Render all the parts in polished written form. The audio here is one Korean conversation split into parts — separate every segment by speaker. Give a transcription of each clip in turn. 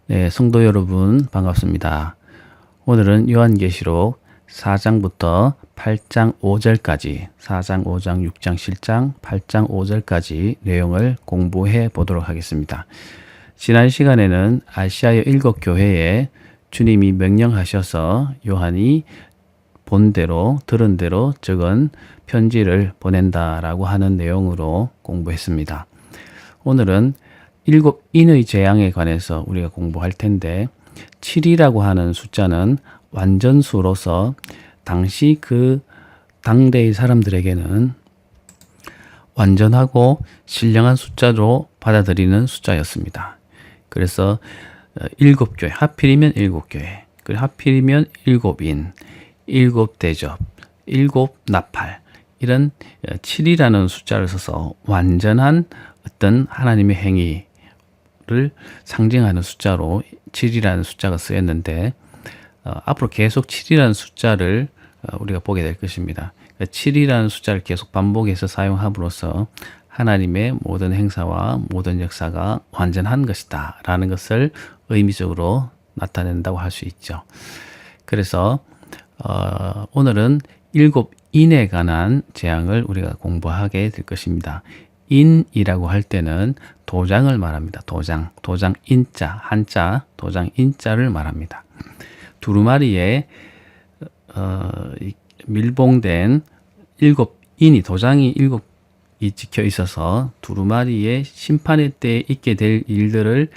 Speaker 1: 네, 성도 여러분 반갑습니다. 오늘은 요한계시록 4장부터 8장 5절까지 4장, 5장, 6장, 7장, 8장 5절까지 내용을 공부해 보도록 하겠습니다. 지난 시간에는 아시아의 7교회에 주님이 명령하셔서 요한이 본 대로 들은 대로 적은 편지를 보낸다라고 하는 내용으로 공부했습니다. 오늘은 7인의 재앙에 관해서 우리가 공부할 텐데 7이라고 하는 숫자는 완전수로서 당시 그 당대의 사람들에게는 완전하고 신령한 숫자로 받아들이는 숫자였습니다. 그래서 7교회, 하필이면 7교회, 하필이면 7인, 7대접, 7나팔 이런 7이라는 숫자를 써서 완전한 어떤 하나님의 행위를 상징하는 숫자로 7이라는 숫자가 쓰였는데 앞으로 계속 7이라는 숫자를 우리가 보게 될 것입니다. 7이라는 숫자를 계속 반복해서 사용함으로써 하나님의 모든 행사와 모든 역사가 완전한 것이다 라는 것을 의미적으로 나타낸다고 할 수 있죠. 그래서 오늘은 7인에 관한 재앙을 우리가 공부하게 될 것입니다. 인이라고 할 때는 도장을 말합니다. 도장 인자, 한자, 도장 인자를 말합니다. 두루마리에 밀봉된 7인이, 도장이 7이 찍혀 있어서 두루마리에 심판의 때에 있게 될 일들을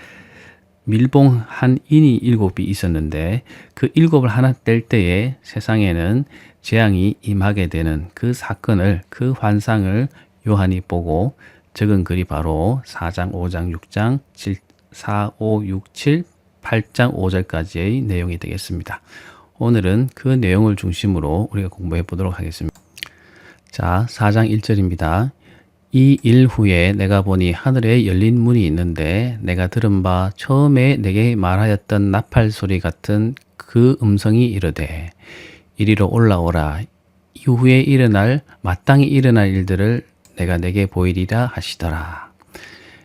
Speaker 1: 밀봉한 인이 7이 있었는데 그 7을 하나 뗄 때에 세상에는 재앙이 임하게 되는 그 사건을, 그 환상을 요한이 보고 적은 글이 바로 4장, 5장, 6장, 4, 5, 6, 7, 8장 5절까지의 내용이 되겠습니다. 오늘은 그 내용을 중심으로 우리가 공부해 보도록 하겠습니다. 자, 4장 1절입니다. 이 일 후에 내가 보니 하늘에 열린 문이 있는데 내가 들은 바 처음에 내게 말하였던 나팔 소리 같은 그 음성이 이르되 이리로 올라오라. 이후에 일어날 마땅히 일어날 일들을 내가 내게 보이리라 하시더라.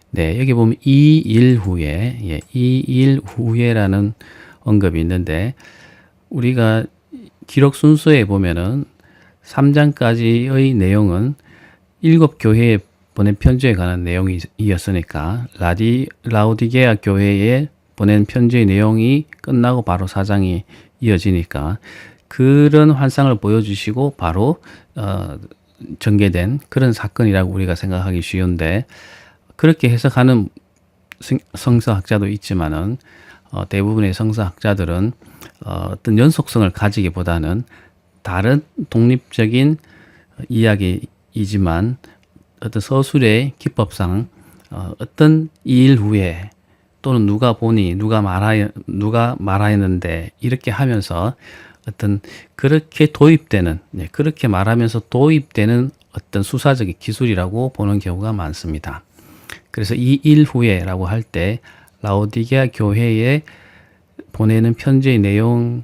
Speaker 1: 네, 여기 보면 이 일 후에, 이 일 후에라는 언급이 있는데 우리가 기록 순서에 보면은 3장까지의 내용은 7교회에 보낸 편지에 관한 내용이었으니까 라우디게아 교회에 보낸 편지의 내용이 끝나고 바로 4장이 이어지니까 그런 환상을 보여주시고 바로 전개된 그런 사건이라고 우리가 생각하기 쉬운데 그렇게 해석하는 성서학자도 있지만은 대부분의 성서학자들은 어떤 연속성을 가지기보다는 다른 독립적인 이야기이지만 어떤 서술의 기법상 어떤 이 일 후에 또는 누가 보니 누가 말하였는데 이렇게 하면서 어떤 그렇게 도입되는, 그렇게 말하면서 도입되는 어떤 수사적인 기술이라고 보는 경우가 많습니다. 그래서 이 일 후에라고 할 때 라오디게아 교회에 보내는 편지의 내용을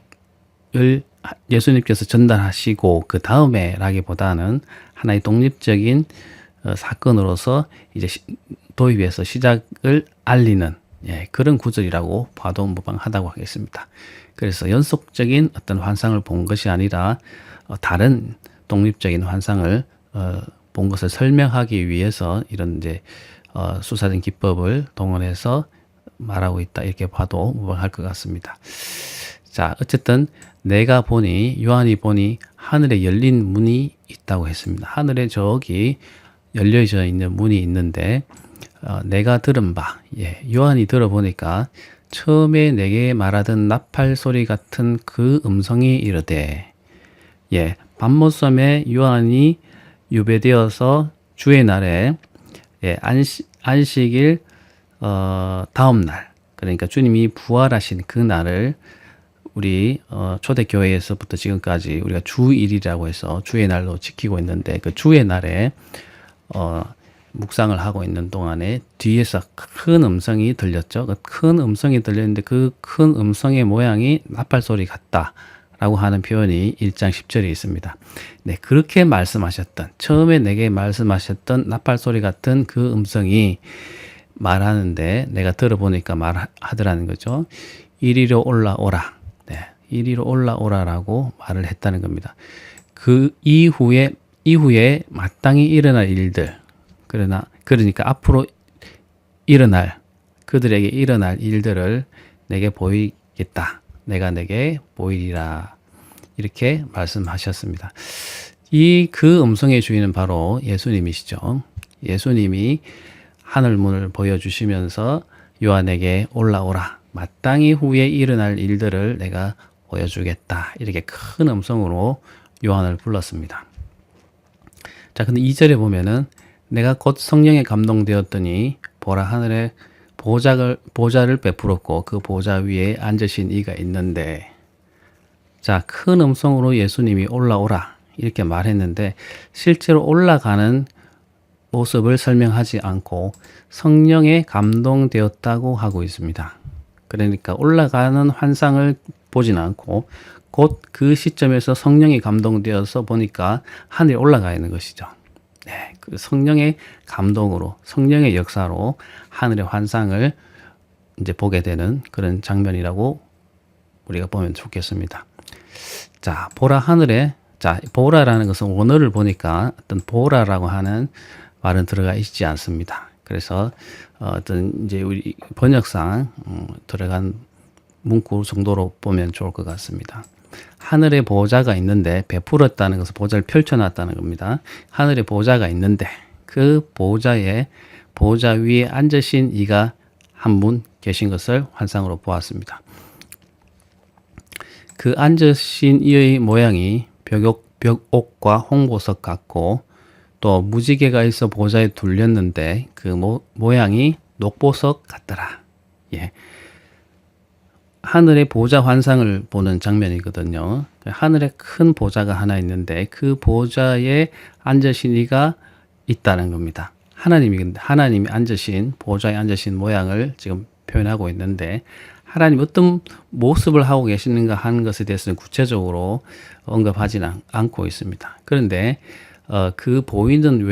Speaker 1: 예수님께서 전달하시고 그 다음에 라기보다는 하나의 독립적인 사건으로서 이제 도입해서 시작을 알리는 그런 구절이라고 봐도 무방하다고 하겠습니다. 그래서 연속적인 어떤 환상을 본 것이 아니라 다른 독립적인 환상을 본 것을 설명하기 위해서 이런 이제 수사적인 기법을 동원해서 말하고 있다 이렇게 봐도 무방할 것 같습니다. 자, 어쨌든 내가 보니, 요한이 보니 하늘에 열린 문이 있다고 했습니다. 하늘에 저기 열려져 있는 문이 있는데 내가 들은 바, 요한이 들어보니까 처음에 내게 말하던 나팔 소리 같은 그 음성이 이르되, 밤모섬에 요한이 유배되어서 주의 날에 안식일 다음 날, 그러니까 주님이 부활하신 그 날을 우리 초대교회에서부터 지금까지 우리가 주일이라고 해서 주의 날로 지키고 있는데 그 주의 날에 묵상을 하고 있는 동안에 뒤에서 큰 음성이 들렸죠. 그 큰 음성이 들렸는데 그 큰 음성의 모양이 나팔 소리 같다라고 하는 표현이 1장 10절에 있습니다. 네, 그렇게 말씀하셨던, 처음에 내게 말씀하셨던 나팔 소리 같은 그 음성이 말하는데 내가 들어보니까 말하더라는 거죠. 이리로 올라오라. 네, 이리로 올라오라라고 말을 했다는 겁니다. 그 이후에 마땅히 일어날 일들, 그러니까 앞으로 그들에게 일어날 일들을 내게 보이겠다. 내가 내게 보이리라. 이렇게 말씀하셨습니다. 그 음성의 주인은 바로 예수님이시죠. 예수님이 하늘문을 보여주시면서 요한에게 올라오라. 마땅히 후에 일어날 일들을 내가 보여주겠다. 이렇게 큰 음성으로 요한을 불렀습니다. 자, 근데 2절에 보면은 내가 곧 성령에 감동되었더니 보라 하늘에 보좌를 베풀었고 그 보좌 위에 앉으신 이가 있는데, 자, 큰 음성으로 예수님이 올라오라 이렇게 말했는데 실제로 올라가는 모습을 설명하지 않고 성령에 감동되었다고 하고 있습니다. 그러니까 올라가는 환상을 보지는 않고 곧 그 시점에서 성령이 감동되어서 보니까 하늘에 올라가 있는 것이죠. 네, 그 성령의 감동으로, 성령의 역사로 하늘의 환상을 이제 보게 되는 그런 장면이라고 우리가 보면 좋겠습니다. 자, 보라 하늘에, 자, 보라라는 것은 원어를 보니까 어떤 보라라고 하는 말은 들어가 있지 않습니다. 그래서 어떤 이제 우리 번역상 들어간 문구 정도로 보면 좋을 것 같습니다. 하늘에 보좌가 있는데, 베풀었다는 것은 보좌를 펼쳐놨다는 겁니다. 하늘에 보좌가 있는데 그 보좌 위에 앉으신 이가 한 분 계신 것을 환상으로 보았습니다. 그 앉으신 이의 모양이 벽옥과 홍보석 같고 또 무지개가 있어 보좌에 둘렸는데 그 모양이 녹보석 같더라. 예. 하늘의 보좌 환상을 보는 장면이거든요. 하늘에 큰 보좌가 하나 있는데 그 보좌에 앉으신 이가 있다는 겁니다. 하나님이 앉으신 보좌에 앉으신 모양을 지금 표현하고 있는데 하나님 어떤 모습을 하고 계시는가 하는 것에 대해서는 구체적으로 언급하지는 않고 있습니다. 그런데 그 보이는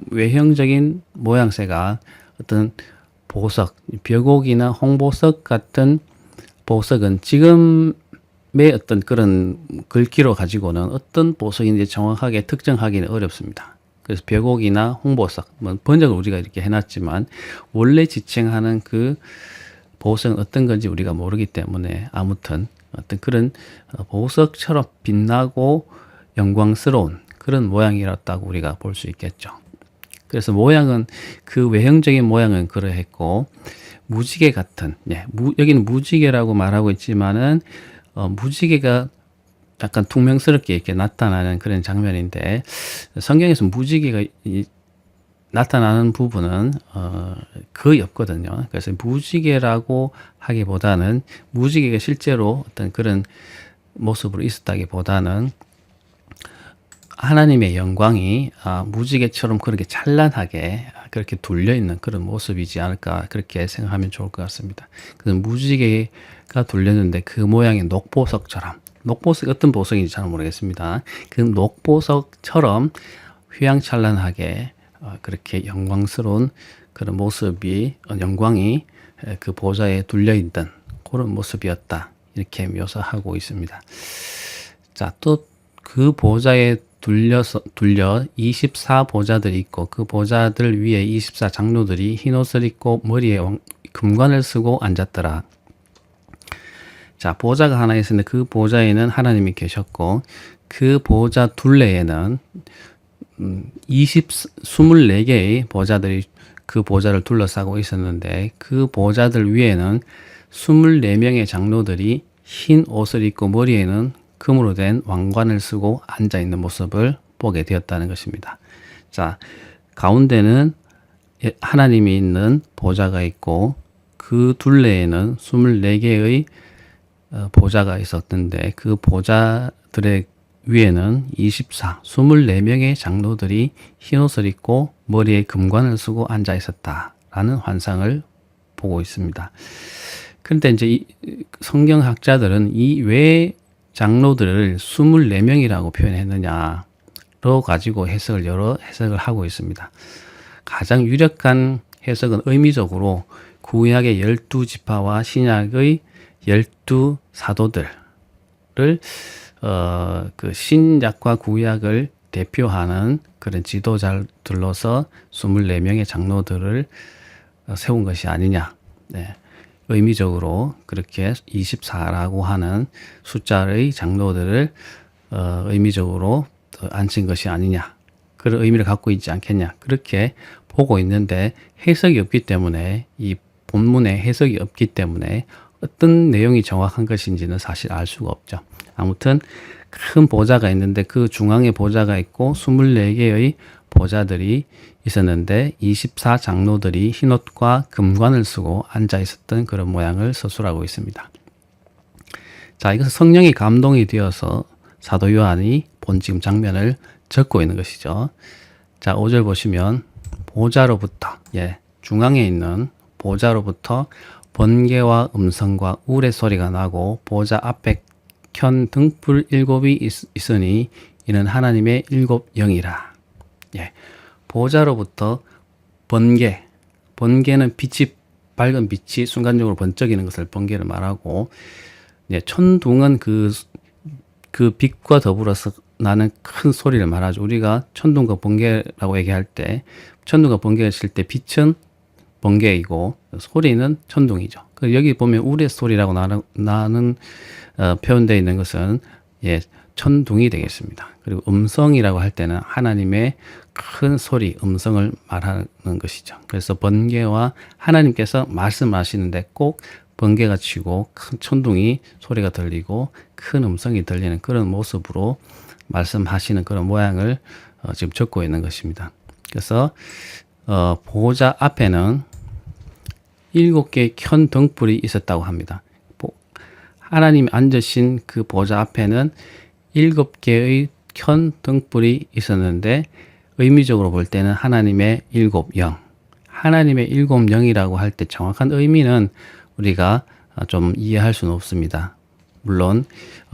Speaker 1: 외형적인 모양새가 어떤 보석, 벽옥이나 홍보석 같은 보석은 지금의 어떤 그런 글귀로 가지고는 어떤 보석인지 정확하게 특정하기는 어렵습니다. 그래서 벽옥이나 홍보석, 번역을 우리가 이렇게 해놨지만 원래 지칭하는 그 보석은 어떤 건지 우리가 모르기 때문에 아무튼 어떤 그런 보석처럼 빛나고 영광스러운 그런 모양이었다고 우리가 볼 수 있겠죠. 그래서 모양은 그 외형적인 모양은 그러했고 무지개 같은, 여기는 무지개라고 말하고 있지만은 무지개가 약간 퉁명스럽게 이렇게 나타나는 그런 장면인데 성경에서 무지개가 나타나는 부분은 거의 없거든요. 그래서 무지개라고 하기보다는 무지개가 실제로 어떤 그런 모습으로 있었다기보다는 하나님의 영광이 무지개처럼 그렇게 찬란하게 그렇게 둘려있는 그런 모습이지 않을까 그렇게 생각하면 좋을 것 같습니다. 그래서 무지개가 둘렸는데 그 모양이 녹보석처럼, 녹보석 어떤 보석인지 잘 모르겠습니다. 그 녹보석처럼 휘황찬란하게 그렇게 영광스러운 그런 모습이, 영광이 그 보좌에 둘려있던 그런 모습이었다 이렇게 묘사하고 있습니다. 자, 또 그 보좌에 둘려 24보좌들이 있고 그 보좌들 위에 24장로들이 흰옷을 입고 머리에 금관을 쓰고 앉았더라. 자, 보좌가 하나 있었는데 그 보좌에는 하나님이 계셨고 그 보좌 둘레에는 24개의 보좌들이 그 보좌를 둘러싸고 있었는데 그 보좌들 위에는 24명의 장로들이 흰 옷을 입고 머리에는 금으로 된 왕관을 쓰고 앉아 있는 모습을 보게 되었다는 것입니다. 자, 가운데는 하나님이 있는 보좌가 있고 그 둘레에는 24개의 보좌가 있었는데 그 보좌들의 위에는 24명의 장로들이 흰옷을 입고 머리에 금관을 쓰고 앉아 있었다라는 환상을 보고 있습니다. 그런데 이제 이 성경학자들은 이 왜 장로들을 24명이라고 표현했느냐로 가지고 여러 해석을 하고 있습니다. 가장 유력한 해석은 의미적으로 구약의 12지파와 신약의 12사도들을 그 신약과 구약을 대표하는 그런 지도자들로서 24명의 장로들을 세운 것이 아니냐. 네. 의미적으로 그렇게 24라고 하는 숫자의 장로들을 의미적으로 앉힌 것이 아니냐. 그런 의미를 갖고 있지 않겠냐. 그렇게 보고 있는데 해석이 없기 때문에 이 본문에 해석이 없기 때문에 어떤 내용이 정확한 것인지는 사실 알 수가 없죠. 아무튼 큰 보좌가 있는데 그 중앙에 보좌가 있고 24개의 보좌들이 있었는데 24 장로들이 흰옷과 금관을 쓰고 앉아 있었던 그런 모양을 서술하고 있습니다. 자, 이것은 성령이 감동이 되어서 사도 요한이 본 지금 장면을 적고 있는 것이죠. 자, 5절 보시면 보좌로부터, 중앙에 있는 보좌로부터 번개와 음성과 우레 소리가 나고 보좌 앞에 켠 등불 7이 있으니 이는 하나님의 7영이라. 보좌로부터 번개는 빛이, 밝은 빛이 순간적으로 번쩍이는 것을 번개를 말하고, 천둥은 그 빛과 더불어서 나는 큰 소리를 말하죠. 우리가 천둥과 번개라고 얘기할 때, 천둥과 번개가 칠 때 빛은 번개이고 소리는 천둥이죠. 여기 보면 우레 소리라고 나는 표현되어 있는 것은 천둥이 되겠습니다. 그리고 음성이라고 할 때는 하나님의 큰 소리, 음성을 말하는 것이죠. 그래서 번개와 하나님께서 말씀하시는데 꼭 번개가 치고 큰 천둥이 소리가 들리고 큰 음성이 들리는 그런 모습으로 말씀하시는 그런 모양을 지금 적고 있는 것입니다. 그래서 보호자 앞에는 7개의 켠 등불이 있었다고 합니다. 하나님이 앉으신 그 보호자 앞에는 7개의 켠 등불이 있었는데 의미적으로 볼 때는 하나님의 7영, 하나님의 7영이라고 할 때 정확한 의미는 우리가 좀 이해할 수는 없습니다. 물론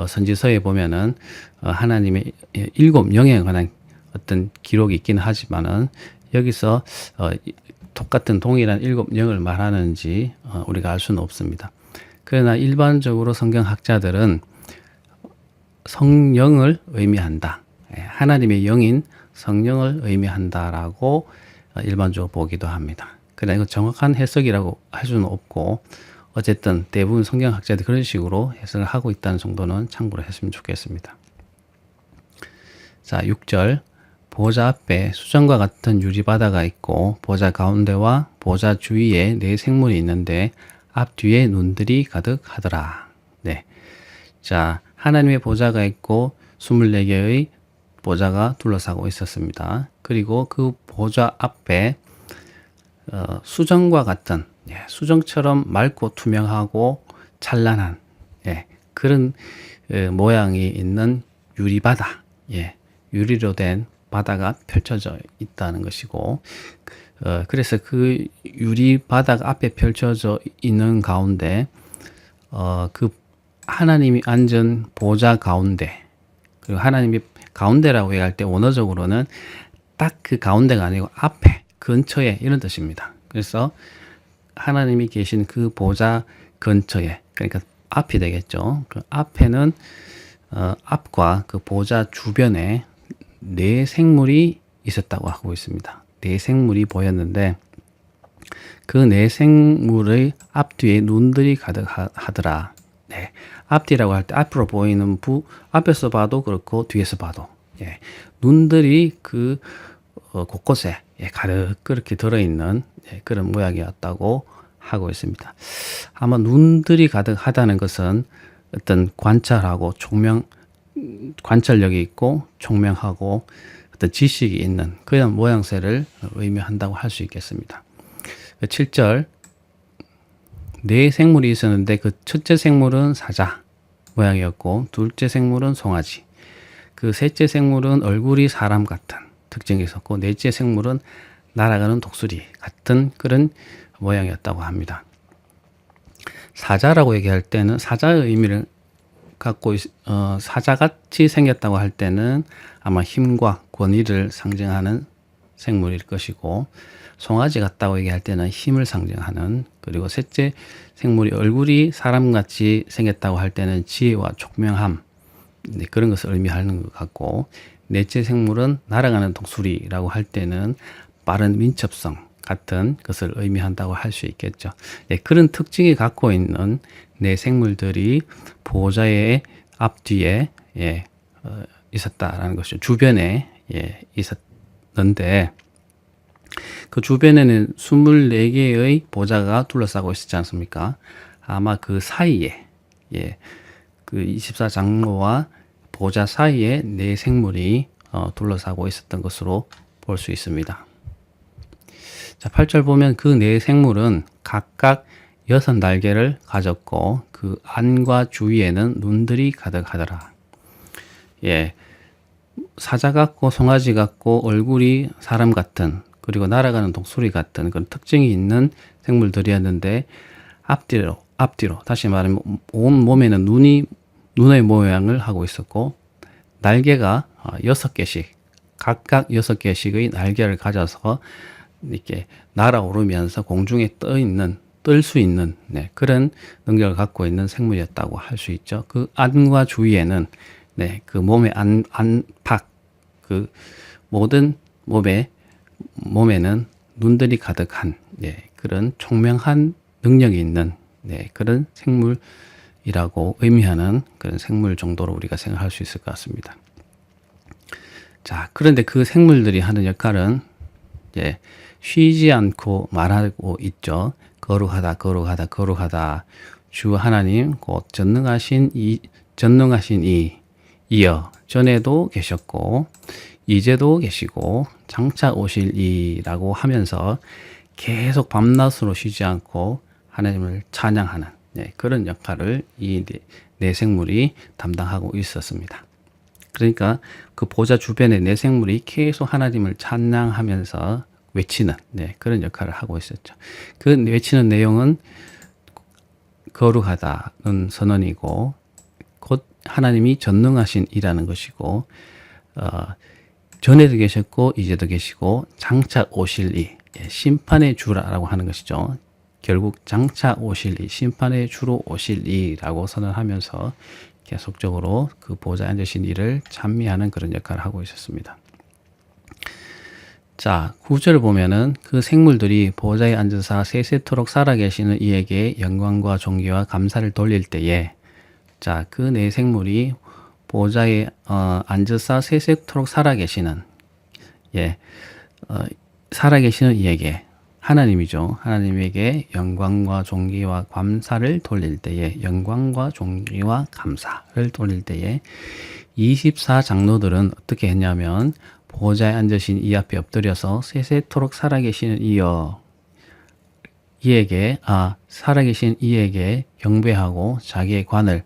Speaker 1: 선지서에 보면은 하나님의 7영에 관한 어떤 기록이 있긴 하지만은 여기서 똑같은 동일한 7영을 말하는지 우리가 알 수는 없습니다. 그러나 일반적으로 성경학자들은 성령을 의미한다. 하나님의 영인 성령을 의미한다라고 일반적으로 보기도 합니다. 그러나 이건 정확한 해석이라고 할 수는 없고 어쨌든 대부분 성경학자들이 그런 식으로 해석을 하고 있다는 정도는 참고로 했으면 좋겠습니다. 자, 6절. 보좌 앞에 수정과 같은 유리바다가 있고 보좌 가운데와 보좌 주위에 4생물이 있는데 앞뒤에 눈들이 가득하더라. 네. 자, 하나님의 보좌가 있고 24개의 보좌가 둘러싸고 있었습니다. 그리고 그 보좌 앞에 수정과 같은 수정처럼 맑고 투명하고 찬란한 그런 모양이 있는 유리바다, 유리로 된 바다가 펼쳐져 있다는 것이고, 그래서 그 유리 바다가 앞에 펼쳐져 있는 가운데 그 하나님이 앉은 보좌 가운데, 그리고 하나님이 가운데라고 얘기할 때 원어적으로는 딱 그 가운데가 아니고 앞에, 근처에 이런 뜻입니다. 그래서 하나님이 계신 그 보좌 근처에, 그러니까 앞이 되겠죠. 그 앞에는 앞과 그 보좌 주변에 4생물이 있었다고 하고 있습니다. 4생물이 보였는데 그 4생물의 앞뒤에 눈들이 가득하더라. 앞뒤라고 할 때 앞으로 보이는 앞에서 봐도 그렇고 뒤에서 봐도 눈들이 그 곳곳에 가득 그렇게 들어있는 그런 모양이었다고 하고 있습니다. 아마 눈들이 가득하다는 것은 어떤 관찰하고 관찰력이 있고 총명하고 어떤 지식이 있는 그런 모양새를 의미한다고 할 수 있겠습니다. 7절 4생물이 있었는데 그 첫째 생물은 사자 모양이었고 둘째 생물은 송아지, 그 셋째 생물은 얼굴이 사람 같은 특징이 있었고 넷째 생물은 날아가는 독수리 같은 그런 모양이었다고 합니다. 사자라고 얘기할 때는 사자의 의미를 갖고 사자같이 생겼다고 할 때는 아마 힘과 권위를 상징하는 생물일 것이고, 송아지 같다고 얘기할 때는 힘을 상징하는, 그리고 셋째 생물이 얼굴이 사람같이 생겼다고 할 때는 지혜와 총명함, 네, 그런 것을 의미하는 것 같고, 넷째 생물은 날아가는 독수리라고 할 때는 빠른 민첩성 같은 것을 의미한다고 할 수 있겠죠. 예, 그런 특징이 갖고 있는 네 생물들이 보호자의 앞뒤에 있었다라는 것이죠. 주변에 있었는데, 그 주변에는 24개의 보좌가 둘러싸고 있었지 않습니까? 아마 그 사이에, 그 24장로와 보좌 사이에 네 생물이 둘러싸고 있었던 것으로 볼 수 있습니다. 자, 8절 보면 그 네 생물은 각각 6날개를 가졌고 그 안과 주위에는 눈들이 가득하더라. 사자 같고 송아지 같고 얼굴이 사람 같은, 그리고 날아가는 독수리 같은 그런 특징이 있는 생물들이었는데, 앞뒤로 다시 말하면 온 몸에는 눈의 모양을 하고 있었고, 날개가 6개씩, 각각 6개씩의 날개를 가져서 이렇게 날아오르면서 공중에 뜰 수 있는 그런 능력을 갖고 있는 생물이었다고 할 수 있죠. 그 안과 주위에는 그 몸의 안팎, 그 모든 몸에는 눈들이 가득한 그런 총명한 능력이 있는 그런 생물이라고 의미하는 그런 생물 정도로 우리가 생각할 수 있을 것 같습니다. 자, 그런데 그 생물들이 하는 역할은 쉬지 않고 말하고 있죠. 거룩하다, 거룩하다, 거룩하다. 주 하나님 곧 전능하신 이여 전에도 계셨고 이제도 계시고 장차 오실 이라고 하면서 계속 밤낮으로 쉬지 않고 하나님을 찬양하는 그런 역할을 이 네 생물이 담당하고 있었습니다. 그러니까 그 보좌 주변의 네 생물이 계속 하나님을 찬양하면서 외치는 그런 역할을 하고 있었죠. 그 외치는 내용은 거룩하다는 선언이고, 곧 하나님이 전능하신 이라는 것이고, 전에도 계셨고 이제도 계시고 장차 오실 이, 심판의 주라고 하는 것이죠. 결국 장차 오실 이, 심판의 주로 오실 이라고 선언하면서 계속적으로 그 보좌에 앉으신 이를 찬미하는 그런 역할을 하고 있었습니다. 자, 9절을 보면은 그 생물들이 보좌에 앉으사 세세토록 살아계시는 이에게 영광과 존귀와 감사를 돌릴 때에, 자, 그 네 생물이 보좌에 앉으사 세세토록 살아계시는 살아계시는 이에게, 하나님이죠. 하나님에게 영광과 존귀와 감사를 돌릴 때에, 영광과 존귀와 감사를 돌릴 때에 24장로들은 어떻게 했냐면 보좌에 앉으신 이 앞에 엎드려서 세세토록 살아계시는 이에게 살아계신 이에게 경배하고 자기의 관을,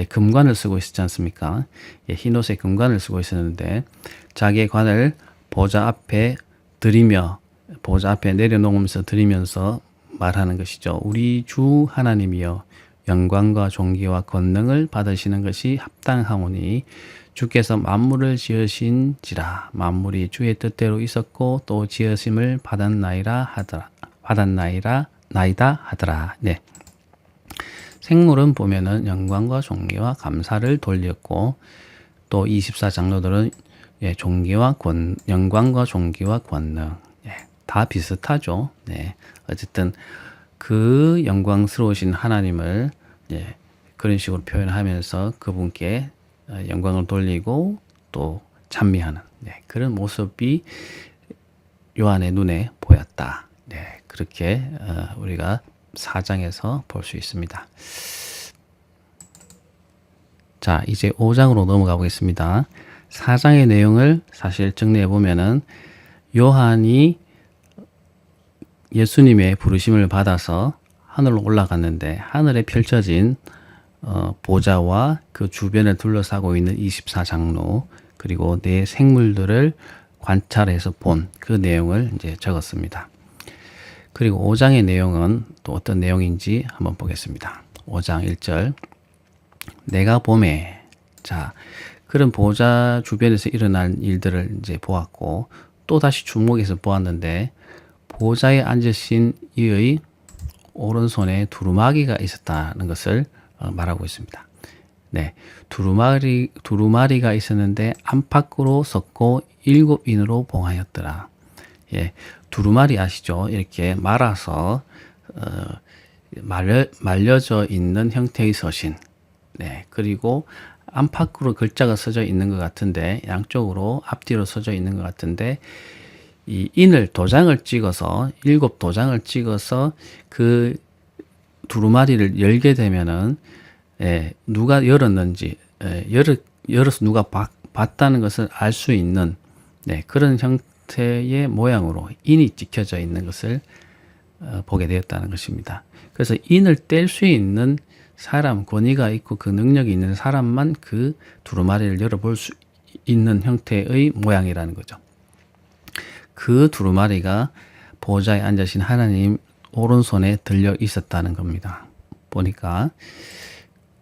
Speaker 1: 금관을 쓰고 있었지 않습니까? 흰옷의 금관을 쓰고 있었는데 자기의 관을 보좌 앞에 드리며, 보좌 앞에 내려놓으면서 드리면서 말하는 것이죠. 우리 주 하나님이여 영광과 존귀와 권능을 받으시는 것이 합당하오니 주께서 만물을 지으신지라. 만물이 주의 뜻대로 있었고 또 지으심을 받았나이다 하더라. 생물은 보면은 영광과 존귀와 감사를 돌렸고, 또 24장로들은 영광과 존귀와 권능, 다 비슷하죠. 어쨌든 그 영광스러우신 하나님을 그런 식으로 표현하면서 그분께 영광을 돌리고 또 찬미하는 그런 모습이 요한의 눈에 보였다. 그렇게 우리가 4장에서 볼 수 있습니다. 자, 이제 5장으로 넘어가 보겠습니다. 4장의 내용을 사실 정리해 보면은 요한이 예수님의 부르심을 받아서 하늘로 올라갔는데, 하늘에 펼쳐진 보좌와 그 주변을 둘러싸고 있는 24장로, 그리고 네 생물들을 관찰해서 본 그 내용을 이제 적었습니다. 그리고 5장의 내용은 또 어떤 내용인지 한번 보겠습니다. 5장 1절. 내가 봄에, 자, 그런 보좌 주변에서 일어난 일들을 이제 보았고, 또 다시 주목해서 보았는데 보좌에 앉으신 이의 오른손에 두루마리가 있었다는 것을 말하고 있습니다. 네, 두루마리가 있었는데 안팎으로 섰고 7인으로 봉하였더라. 예, 두루마리 아시죠? 이렇게 말아서 말려져 있는 형태의 서신. 네, 그리고 안팎으로 글자가 써져 있는 것 같은데 양쪽으로 앞뒤로 써져 있는 것 같은데 이 인을 도장을 찍어서 7도장을 찍어서 그 두루마리를 열게 되면은 누가 열었는지 열어서 누가 봤다는 것을 알 수 있는 그런 형태의 모양으로 인이 찍혀져 있는 것을 보게 되었다는 것입니다. 그래서 인을 뗄 수 있는 사람, 권위가 있고 그 능력이 있는 사람만 그 두루마리를 열어볼 수 있는 형태의 모양이라는 거죠. 그 두루마리가 보좌에 앉으신 하나님 오른손에 들려 있었다는 겁니다. 보니까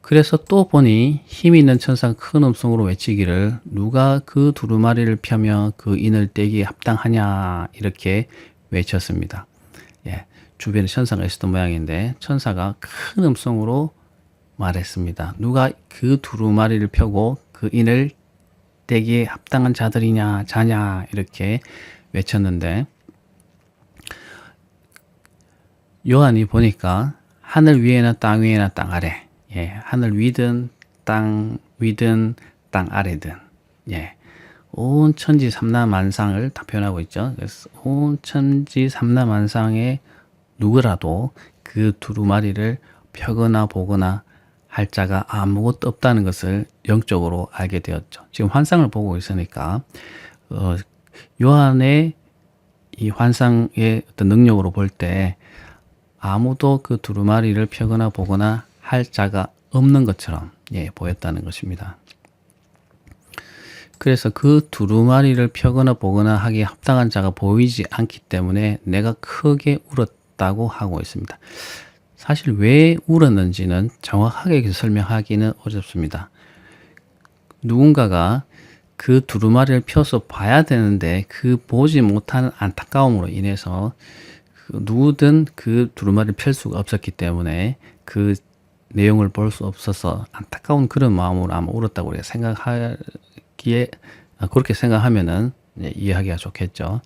Speaker 1: 그래서 또 보니 힘 있는 천사가 큰 음성으로 외치기를 누가 그 두루마리를 펴며 그 인을 떼기에 합당하냐 이렇게 외쳤습니다. 예, 주변에 천사가 있었던 모양인데 천사가 큰 음성으로 말했습니다. 누가 그 두루마리를 펴고 그 인을 떼기에 합당한 자들이냐 자냐 이렇게 외쳤는데 요한이 보니까 하늘 위에나 땅 위에나 땅 아래, 하늘 위든 땅 위든 땅 아래든, 온 천지 삼라만상을 다 표현하고 있죠. 그래서 온 천지 삼라만상에 누구라도 그 두루마리를 펴거나 보거나 할 자가 아무것도 없다는 것을 영적으로 알게 되었죠. 지금 환상을 보고 있으니까 요한의 이 환상의 어떤 능력으로 볼 때 아무도 그 두루마리를 펴거나 보거나 할 자가 없는 것처럼 보였다는 것입니다. 그래서 그 두루마리를 펴거나 보거나 하기에 합당한 자가 보이지 않기 때문에 내가 크게 울었다고 하고 있습니다. 사실 왜 울었는지는 정확하게 설명하기는 어렵습니다. 누군가가 그 두루마리를 펴서 봐야 되는데 그 보지 못하는 안타까움으로 인해서 누구든 그 두루마리를 펼 수가 없었기 때문에 그 내용을 볼 수 없어서 안타까운 그런 마음으로 아마 울었다고 우리가 생각하기에 그렇게 생각하면은 이해하기가 좋겠죠.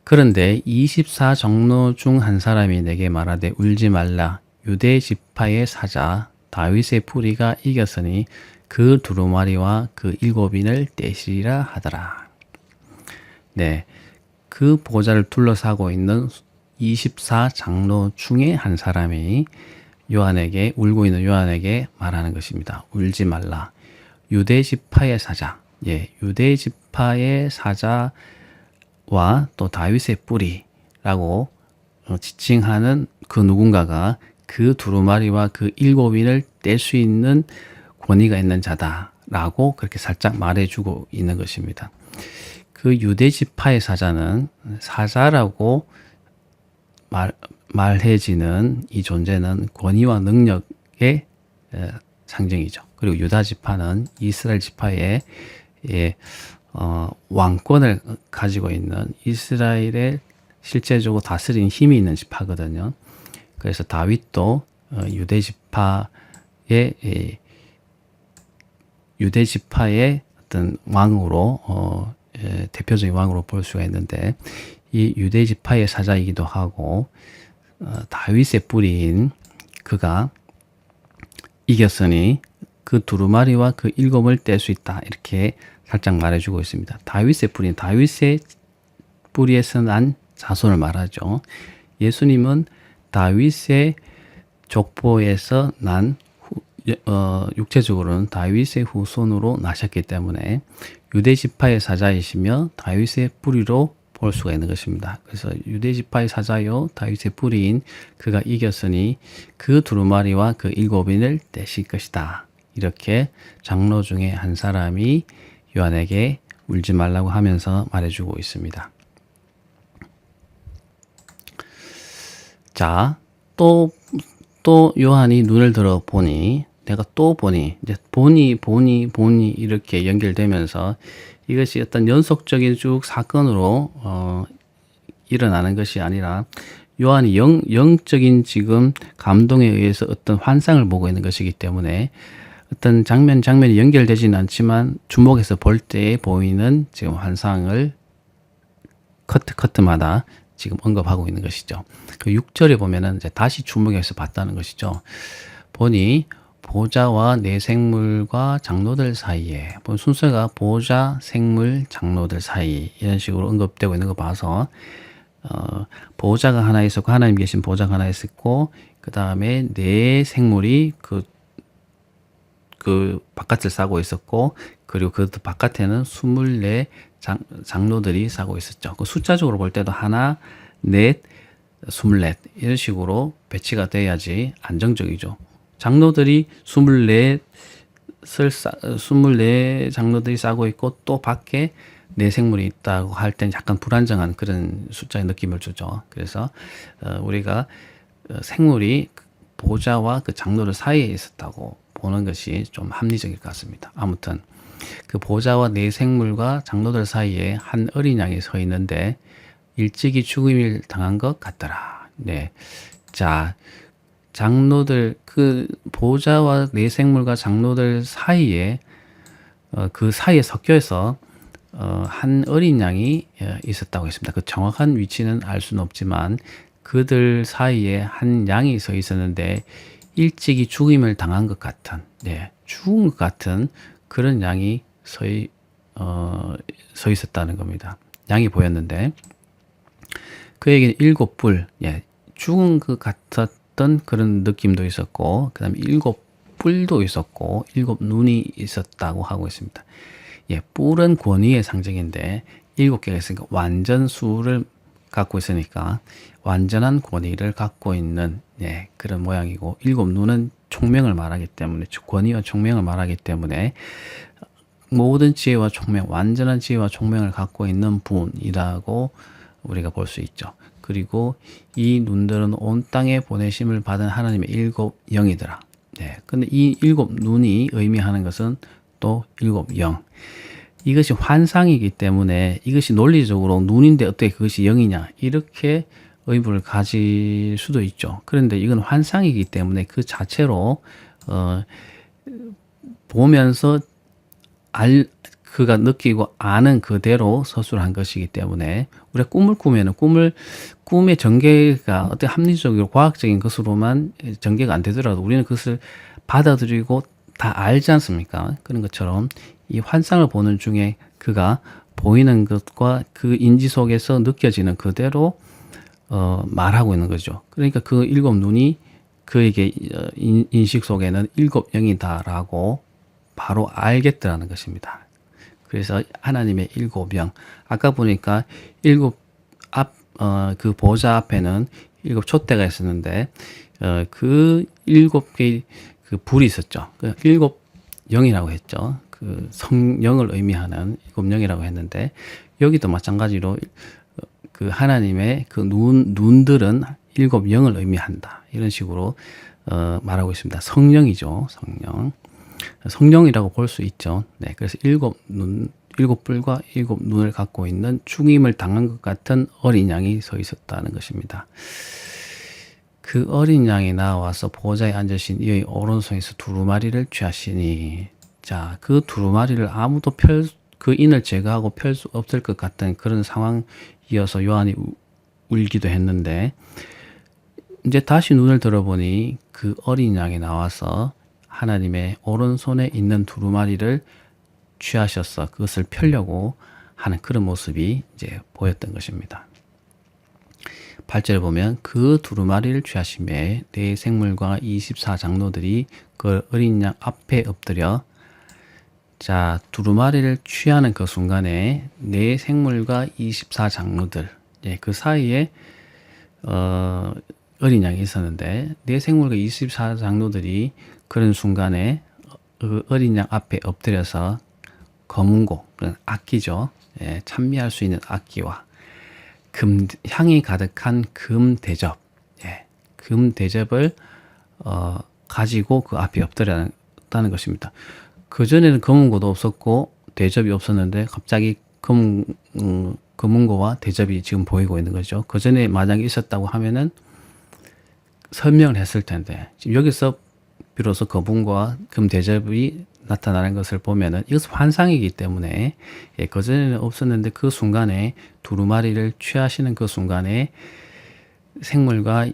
Speaker 1: 그런데 24장로 중 한 사람이 내게 말하되 울지 말라 유대 지파의 사자 다윗의 뿌리가 이겼으니 그 두루마리와 그 7인을 떼시리라 하더라. 네, 그 보좌를 둘러싸고 있는 24장로 중에 한 사람이 요한에게 울고 있는 요한에게 말하는 것입니다. 울지 말라. 유대 지파의 사자, 유대 지파의 사자와 또 다윗의 뿌리라고 지칭하는 그 누군가가 그 두루마리와 그 7인을 뗄 수 있는 권위가 있는 자다라고 그렇게 살짝 말해주고 있는 것입니다. 그 유대 지파의 사자는 사자라고 말해지는 이 존재는 권위와 능력의 상징이죠. 그리고 유다 지파는 이스라엘 지파의 왕권을 가지고 있는 이스라엘의 실제적으로 다스리는 힘이 있는 지파거든요. 그래서 다윗도 유대 지파의 어떤 왕으로 대표적인 왕으로 볼 수가 있는데 이 유대 지파의 사자이기도 하고 다윗의 뿌리인 그가 이겼으니 그 두루마리와 그 7을 뗄 수 있다 이렇게 살짝 말해주고 있습니다. 다윗의 뿌리에서 난 자손을 말하죠. 예수님은 다윗의 족보에서 난 육체적으로는 다윗의 후손으로 나셨기 때문에 유대 지파의 사자이시며 다윗의 뿌리로 볼 수가 있는 것입니다. 그래서 유대 지파의 사자요 다윗의 뿌리인 그가 이겼으니 그 두루마리와 그 7인을 떼실 것이다. 이렇게 장로 중에 한 사람이 요한에게 울지 말라고 하면서 말해주고 있습니다. 자, 또 요한이 눈을 들어 보니 내가 또 보니, 이제 보니 이렇게 연결되면서 이것이 어떤 연속적인 쭉 사건으로 일어나는 것이 아니라 요한이 영적인 지금 감동에 의해서 어떤 환상을 보고 있는 것이기 때문에 어떤 장면이 연결되지는 않지만 주목해서 볼 때 보이는 지금 환상을 커트마다 지금 언급하고 있는 것이죠. 그 6절에 보면은 이제 다시 주목해서 봤다는 것이죠. 보니 보좌와 내 생물과 장로들 사이에, 순서가 보좌, 생물, 장로들 사이 이런 식으로 언급되고 있는 거 봐서 보좌가 하나 있었고 하나님 계신 보좌가 하나 있었고 그 다음에 내 생물이 그 바깥을 싸고 있었고 그리고 그 바깥에는 24 장로들이 싸고 있었죠. 그 숫자적으로 볼 때도 하나, 넷, 24 이런 식으로 배치가 돼야지 안정적이죠. 장로들이 24 장로들이 싸고 있고 또 밖에 내 생물이 있다고 할 땐 약간 불안정한 그런 숫자의 느낌을 주죠. 그래서 우리가 생물이 보좌와 그 장로들 사이에 있었다고 보는 것이 좀 합리적일 것 같습니다. 아무튼 그 보좌와 내 생물과 장로들 사이에 한 어린 양이 서 있는데 일찍이 죽임을 당한 것 같더라. 네. 자, 장로들, 그 보좌와 내 생물과 장로들 사이에 그 사이에 섞여서 한 어린 양이 있었다고 했습니다. 그 정확한 위치는 알 수는 없지만 그들 사이에 한 양이 서 있었는데 일찍이 죽임을 당한 것 같은, 네, 죽은 것 같은 그런 양이 서 있었다는 겁니다. 양이 보였는데 그에게는 7뿔, 예, 죽은 것 같았던 그런 느낌도 있었고 그 다음에 7뿔도 있었고 7눈이 있었다고 하고 있습니다. 예, 뿔은 권위의 상징인데 7개가 있으니까 완전 수를 갖고 있으니까 완전한 권위를 갖고 있는, 예, 그런 모양이고 7눈은 총명을 말하기 때문에 권위와 총명을 말하기 때문에 모든 지혜와 총명, 완전한 지혜와 총명을 갖고 있는 분이라고 우리가 볼 수 있죠. 그리고 이 눈들은 온 땅에 보내심을 받은 하나님의 7 영이더라. 네. 근데 이 7 눈이 의미하는 것은 또 7 영. 이것이 환상이기 때문에 이것이 논리적으로 눈인데 어떻게 그것이 영이냐 이렇게 의문을 가질 수도 있죠. 그런데 이건 환상이기 때문에 그 자체로 보면서 그가 느끼고 아는 그대로 서술한 것이기 때문에 우리가 꿈을 꾸면은 꿈의 전개가 어떻게 합리적이고 과학적인 것으로만 전개가 안 되더라도 우리는 그것을 받아들이고 다 알지 않습니까? 그런 것처럼 이 환상을 보는 중에 그가 보이는 것과 그 인지 속에서 느껴지는 그대로 말하고 있는 거죠. 그러니까 그 7 눈이 그에게 인식 속에는 7 영이다라고 바로 알겠더라는 것입니다. 그래서 하나님의 7 영. 아까 보니까 그 보좌 앞에는 7 촛대가 있었는데 그 7개의 그 불이 있었죠. 그 7 영이라고 했죠. 그 성령을 의미하는 7 영이라고 했는데 여기도 마찬가지로 그 하나님의 그 눈들은 7 영을 의미한다. 이런 식으로 말하고 있습니다. 성령이죠. 성령이라고 볼 수 있죠. 네, 그래서 7 뿔과 7 눈을 갖고 있는 죽임을 당한 것 같은 어린 양이 서 있었다는 것입니다. 그 어린 양이 나와서 보좌에 앉으신 이의 오른손에서 두루마리를 취하시니, 자, 그 두루마리를 아무도 그 인을 제거하고 펼 수 없을 것 같은 그런 상황이어서 요한이 울기도 했는데, 이제 다시 눈을 들어보니 그 어린 양이 나와서 하나님의 오른손에 있는 두루마리를 취하셔서 그것을 펴려고 하는 그런 모습이 이제 보였던 것입니다. 8절에 보면 그 두루마리를 취하심에 네 생물과 24 장로들이 그 어린 양 앞에 엎드려, 자, 두루마리를 취하는 그 순간에 네 생물과 24 장로들, 예, 그 사이에 어린 양이 있었는데 네 생물과 24 장로들이 그런 순간에 그 어린 양 앞에 엎드려서 검은고, 악기죠. 예, 찬미할 수 있는 악기와 향이 가득한 금 대접, 예, 금 대접을 가지고 그 앞에 엎드렸다는 것입니다. 그전에는 검은고도 없었고 대접이 없었는데 갑자기 검은고와 대접이 지금 보이고 있는 거죠. 그전에 만약에 있었다고 하면은 설명을 했을 텐데 지금 여기서 비로소 검은고와 금 대접이 나타나는 것을 보면은 이것은 환상이기 때문에 그전에는 없었는데 그 순간에 두루마리를 취하시는 그 순간에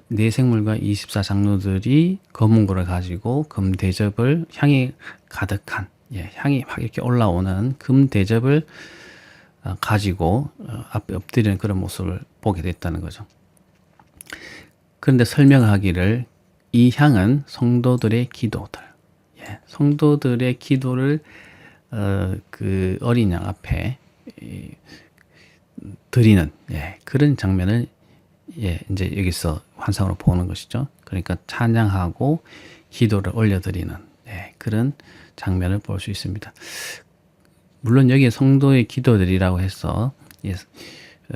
Speaker 1: 네 생물과 24장로들이 검은고를 가지고 금 대접을 향이 가득한 향이 막 이렇게 올라오는 금 대접을 가지고 앞에 엎드리는 그런 모습을 보게 됐다는 거죠. 그런데 설명하기를 이 향은 성도들의 기도들, 성도들의 기도를 그 어린 양 앞에 드리는 그런 장면을 이제 여기서 환상으로 보는 것이죠. 그러니까 찬양하고 기도를 올려드리는 그런 장면을 볼 수 있습니다. 물론 여기에 성도의 기도들이라고 해서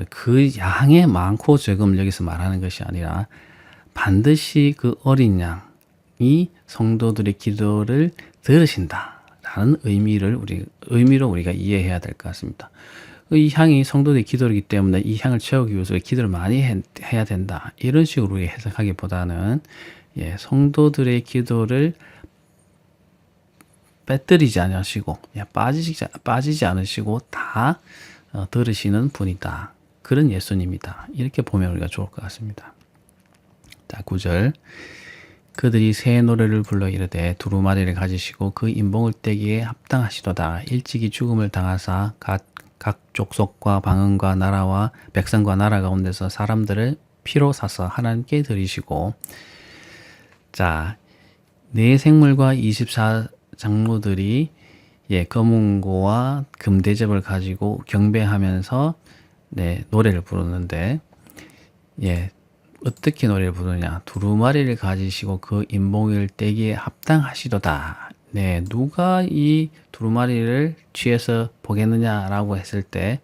Speaker 1: 그 양의 많고 적음을 여기서 말하는 것이 아니라 반드시 그 어린 양이 성도들의 기도를 들으신다라는 의미로 우리가 이해해야 될 것 같습니다. 이 향이 성도들의 기도이기 때문에 이 향을 채우기 위해서 기도를 많이 해야 된다. 이런 식으로 우리가 해석하기보다는 성도들의 기도를 빼뜨리지 않으시고 빠지지 않으시고 다 들으시는 분이다. 그런 예수님이다. 이렇게 보면 우리가 좋을 것 같습니다. 자, 9절. 그들이 새 노래를 불러 이르되 두루마리를 가지시고 그 인봉을 떼기에 합당하시도다. 일찍이 죽음을 당하사 각 족속과 방언과 나라와 백성과 나라 가운데서 사람들을 피로 사서 하나님께 드리시고. 자, 네 생물과 24장로들이 검은고와 금대접을 가지고 경배하면서 노래를 부르는데 어떻게 노래를 부르냐? 두루마리를 가지시고 그 인봉을 떼기에 합당하시도다. 누가 이 두루마리를 취해서 보겠느냐라고 했을 때,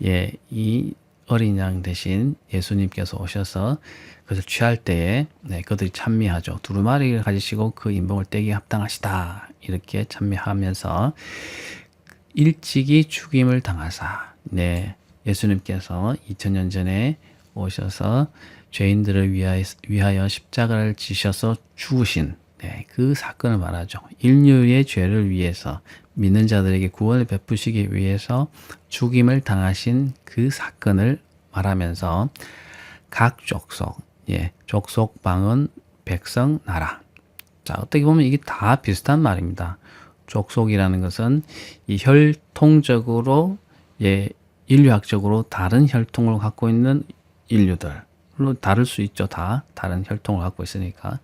Speaker 1: 이 어린 양 대신 예수님께서 오셔서 그것을 취할 때에 그들이 찬미하죠. 두루마리를 가지시고 그 인봉을 떼기에 합당하시다. 이렇게 찬미하면서 일찍이 죽임을 당하사, 예수님께서 2000년 전에 오셔서 죄인들을 위하여 십자가를 지셔서 죽으신 그 사건을 말하죠. 인류의 죄를 위해서 믿는 자들에게 구원을 베푸시기 위해서 죽임을 당하신 그 사건을 말하면서 각 족속, 족속, 방언, 백성, 나라. 자, 어떻게 보면 이게 다 비슷한 말입니다. 족속이라는 것은 이 혈통적으로 인류학적으로 다른 혈통을 갖고 있는 인류들. 물론 다를 수 있죠. 다 다른 혈통을 갖고 있으니까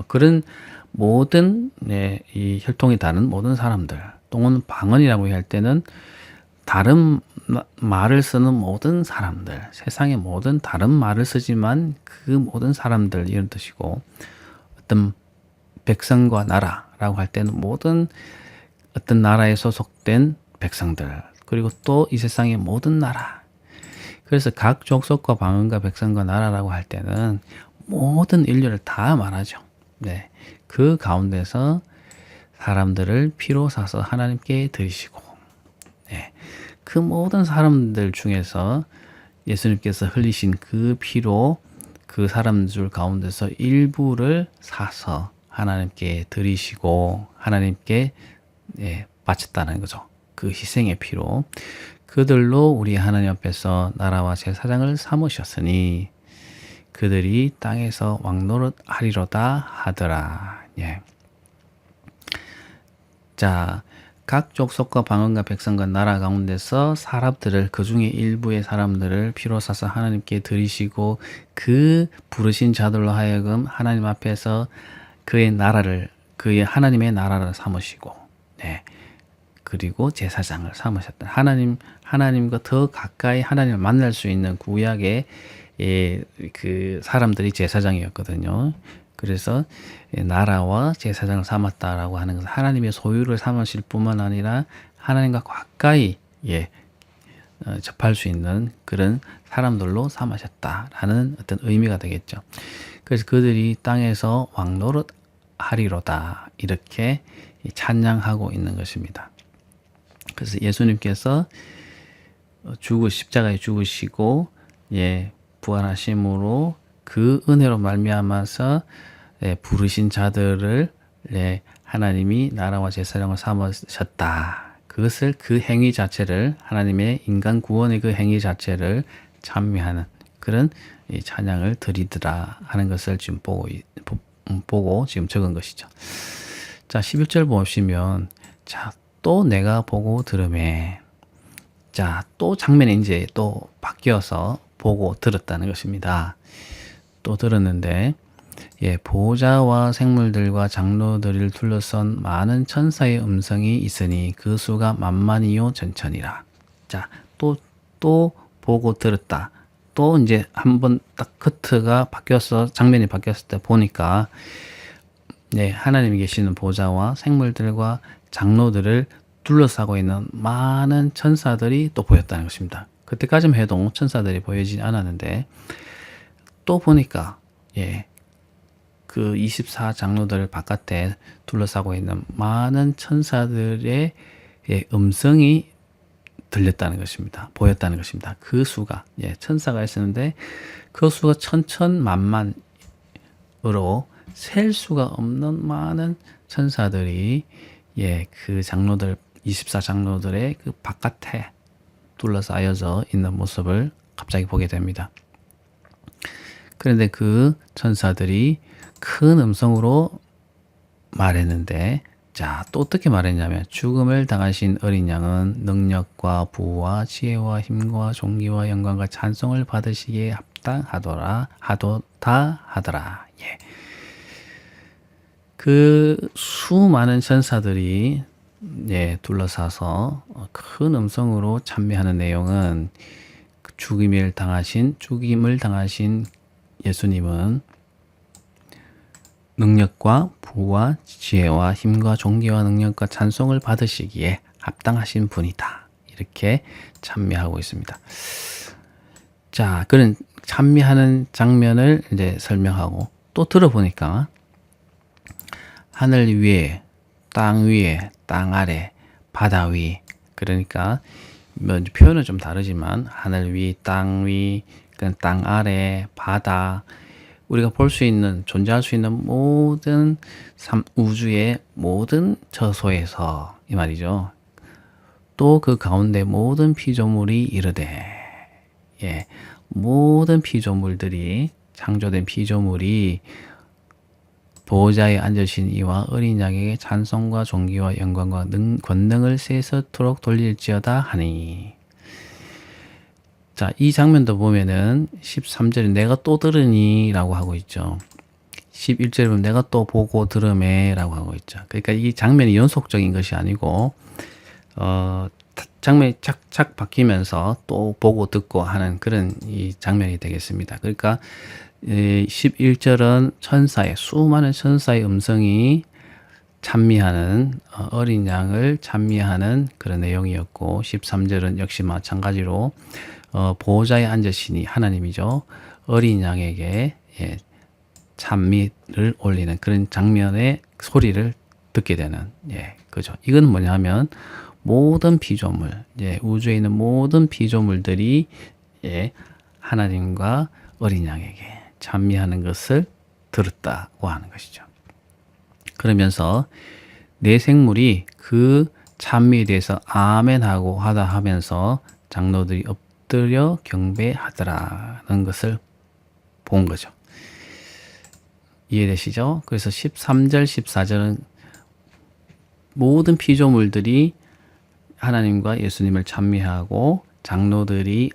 Speaker 1: 그런 모든 이 혈통이 다른 모든 사람들 또는 방언이라고 할 때는 다른 말을 쓰는 모든 사람들, 세상의 모든 다른 말을 쓰지만 그 모든 사람들 이런 뜻이고, 어떤 백성과 나라라고 할 때는 모든 어떤 나라에 소속된 백성들, 그리고 또 이 세상의 모든 나라. 그래서 각 족속과 방언과 백성과 나라라고 할 때는 모든 인류를 다 말하죠. 그 가운데서 사람들을 피로 사서 하나님께 드리시고, 그 모든 사람들 중에서 예수님께서 흘리신 그 피로 그 사람들 가운데서 일부를 사서 하나님께 드리시고 하나님께 바쳤다는 거죠. 그 희생의 피로 그들로 우리 하나님 앞에서 나라와 제사장을 삼으셨으니 그들이 땅에서 왕노릇 하리로다 하더라. 자, 각 족속과 방언과 백성과 나라 가운데서 사람들을, 그 중에 일부의 사람들을 피로 사서 하나님께 드리시고 그 부르신 자들로 하여금 하나님 앞에서 그의 하나님의 나라를 삼으시고, 그리고 제사장을 삼으셨다. 하나님과 더 가까이 하나님을 만날 수 있는 구약의 그 사람들이 제사장이었거든요. 그래서 나라와 제사장을 삼았다라고 하는 것은 하나님의 소유를 삼으실 뿐만 아니라 하나님과 가까이 접할 수 있는 그런 사람들로 삼으셨다라는 어떤 의미가 되겠죠. 그래서 그들이 땅에서 왕노릇 하리로다. 이렇게 찬양하고 있는 것입니다. 그래서 예수님께서 십자가에 죽으시고 부활하심으로 그 은혜로 말미암아서 부르신 자들을 하나님이 나라와 제사장을 삼으셨다. 그것을 그 행위 자체를 하나님의 인간 구원의 그 행위 자체를 찬미하는 그런 찬양을 드리더라 하는 것을 지금 보고 지금 적은 것이죠. 자, 11절 보시면 자, 또 내가 보고 들으매. 자, 또 장면이 이제 또 바뀌어서 보고 들었다는 것입니다. 또 들었는데 보좌와 생물들과 장로들을 둘러선 많은 천사의 음성이 있으니 그 수가 만만이요 전천이라. 자, 또 보고 들었다. 또 이제 한번 딱 커트가 바뀌어서 장면이 바뀌었을 때 보니까 하나님이 계시는 보좌와 생물들과 장로들을 둘러싸고 있는 많은 천사들이 또 보였다는 것입니다. 그때까지만 해도 천사들이 보이지 않았는데 또 보니까 그 24장로들 바깥에 둘러싸고 있는 많은 천사들의 음성이 들렸다는 것입니다. 보였다는 것입니다. 그 수가 천사가 있었는데 그 수가 천천만만으로 셀 수가 없는 많은 천사들이 그 장로들 24장로들의 그 바깥에 둘러싸여져 있는 모습을 갑자기 보게 됩니다. 그런데 그 천사들이 큰 음성으로 말했는데 자, 또 어떻게 말했냐면 죽음을 당하신 어린 양은 능력과 부와 지혜와 힘과 존귀와 영광과 찬송을 받으시기에 합당하더라 하더라. 그 수많은 천사들이 둘러싸서 큰 음성으로 찬미하는 내용은 죽임을 당하신 예수님은 능력과 부와 지혜와 힘과 존귀와 능력과 찬송을 받으시기에 합당하신 분이다. 이렇게 찬미하고 있습니다. 자, 그런 찬미하는 장면을 이제 설명하고 또 들어보니까 하늘 위에, 땅 위에, 땅 아래, 바다 위. 그러니까 표현은 좀 다르지만 하늘 위, 땅 위, 땅 아래, 바다. 우리가 볼 수 있는, 존재할 수 있는 모든 우주의 모든 처소에서 이 말이죠. 또 그 가운데 모든 피조물이 이르되 모든 피조물들이 창조된 피조물이 보호자에 앉으신 이와 어린 양에게 찬송과 존귀와 영광과 권능을 세세토록 돌릴지어다 하니. 자, 이 장면도 보면은 13절에 내가 또 들으니 라고 하고 있죠. 11절에 보면 내가 또 보고 들으매 라고 하고 있죠. 그러니까 이 장면이 연속적인 것이 아니고 장면이 착착 바뀌면서 또 보고 듣고 하는 그런 이 장면이 되겠습니다. 그러니까 11절은 수많은 천사의 음성이 찬미하는 어린 양을 찬미하는 그런 내용이었고 13절은 역시 마찬가지로 보호자에 앉으시니 하나님이죠. 어린 양에게 찬미를 올리는 그런 장면의 소리를 듣게 되는 그죠. 이건 뭐냐면 모든 피조물, 우주에 있는 모든 피조물들이 하나님과 어린 양에게 찬미하는 것을 들었다고 하는 것이죠. 그러면서 내 생물이 그 찬미에 대해서 아멘하고 하다 하면서 장로들이 엎드려 경배하더라는 것을 본 거죠. 이해되시죠? 그래서 13절, 14절은 모든 피조물들이 하나님과 예수님을 찬미하고 장로들이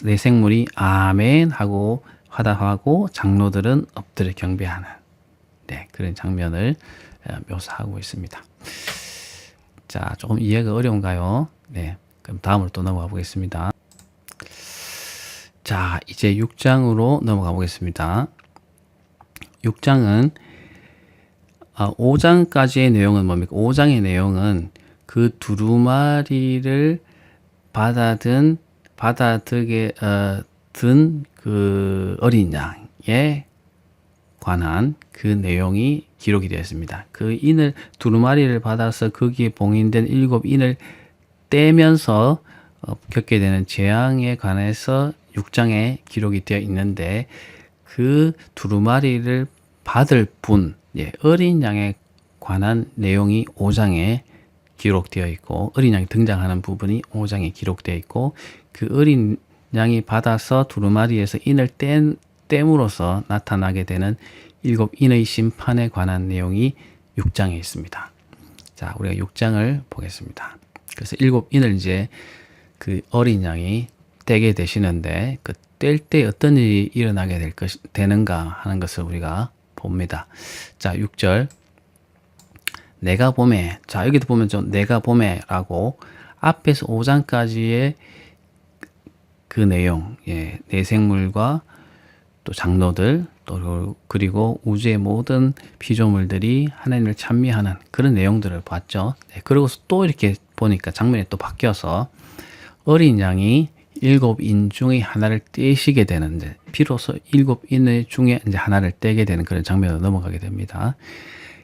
Speaker 1: 내 생물이 아멘 하고 하다하고 장로들은 엎드려 경배하는 그런 장면을 묘사하고 있습니다. 자, 조금 이해가 어려운가요? 그럼 다음으로 또 넘어가 보겠습니다. 자, 이제 6장으로 넘어가 보겠습니다. 6장은 5장까지의 내용은 뭡니까? 5장의 내용은 그 두루마리를 받아들게 든 그 어린 양에 관한 그 내용이 기록이 되었습니다. 그 인을 두루마리를 받아서 거기에 봉인된 7인을 떼면서 겪게 되는 재앙에 관해서 6장에 기록이 되어 있는데 그 두루마리를 받을 분, 어린 양에 관한 내용이 5장에 기록되어 있고 어린 양이 등장하는 부분이 5장에 기록되어 있고 그 어린 양이 받아서 두루마리에서 인을 땜으로써 나타나게 되는 7인의 심판에 관한 내용이 6장에 있습니다. 자, 우리가 6장을 보겠습니다. 그래서 7인을 이제 그 어린 양이 떼게 되시는데 그 뗄 때 어떤 일이 일어나게 되는가 하는 것을 우리가 봅니다. 자, 6절. 내가 보매. 자, 여기도 보면 좀 내가 보매라고 앞에서 5장까지의 그 내용, 내생물과 또 장로들, 또 그리고 우주의 모든 피조물들이 하나님을 찬미하는 그런 내용들을 봤죠. 그리고 또 이렇게 보니까 장면이 또 바뀌어서 어린 양이 7인 중에 하나를 떼시게 되는데 비로소 7인 중에 이제 하나를 떼게 되는 그런 장면으로 넘어가게 됩니다.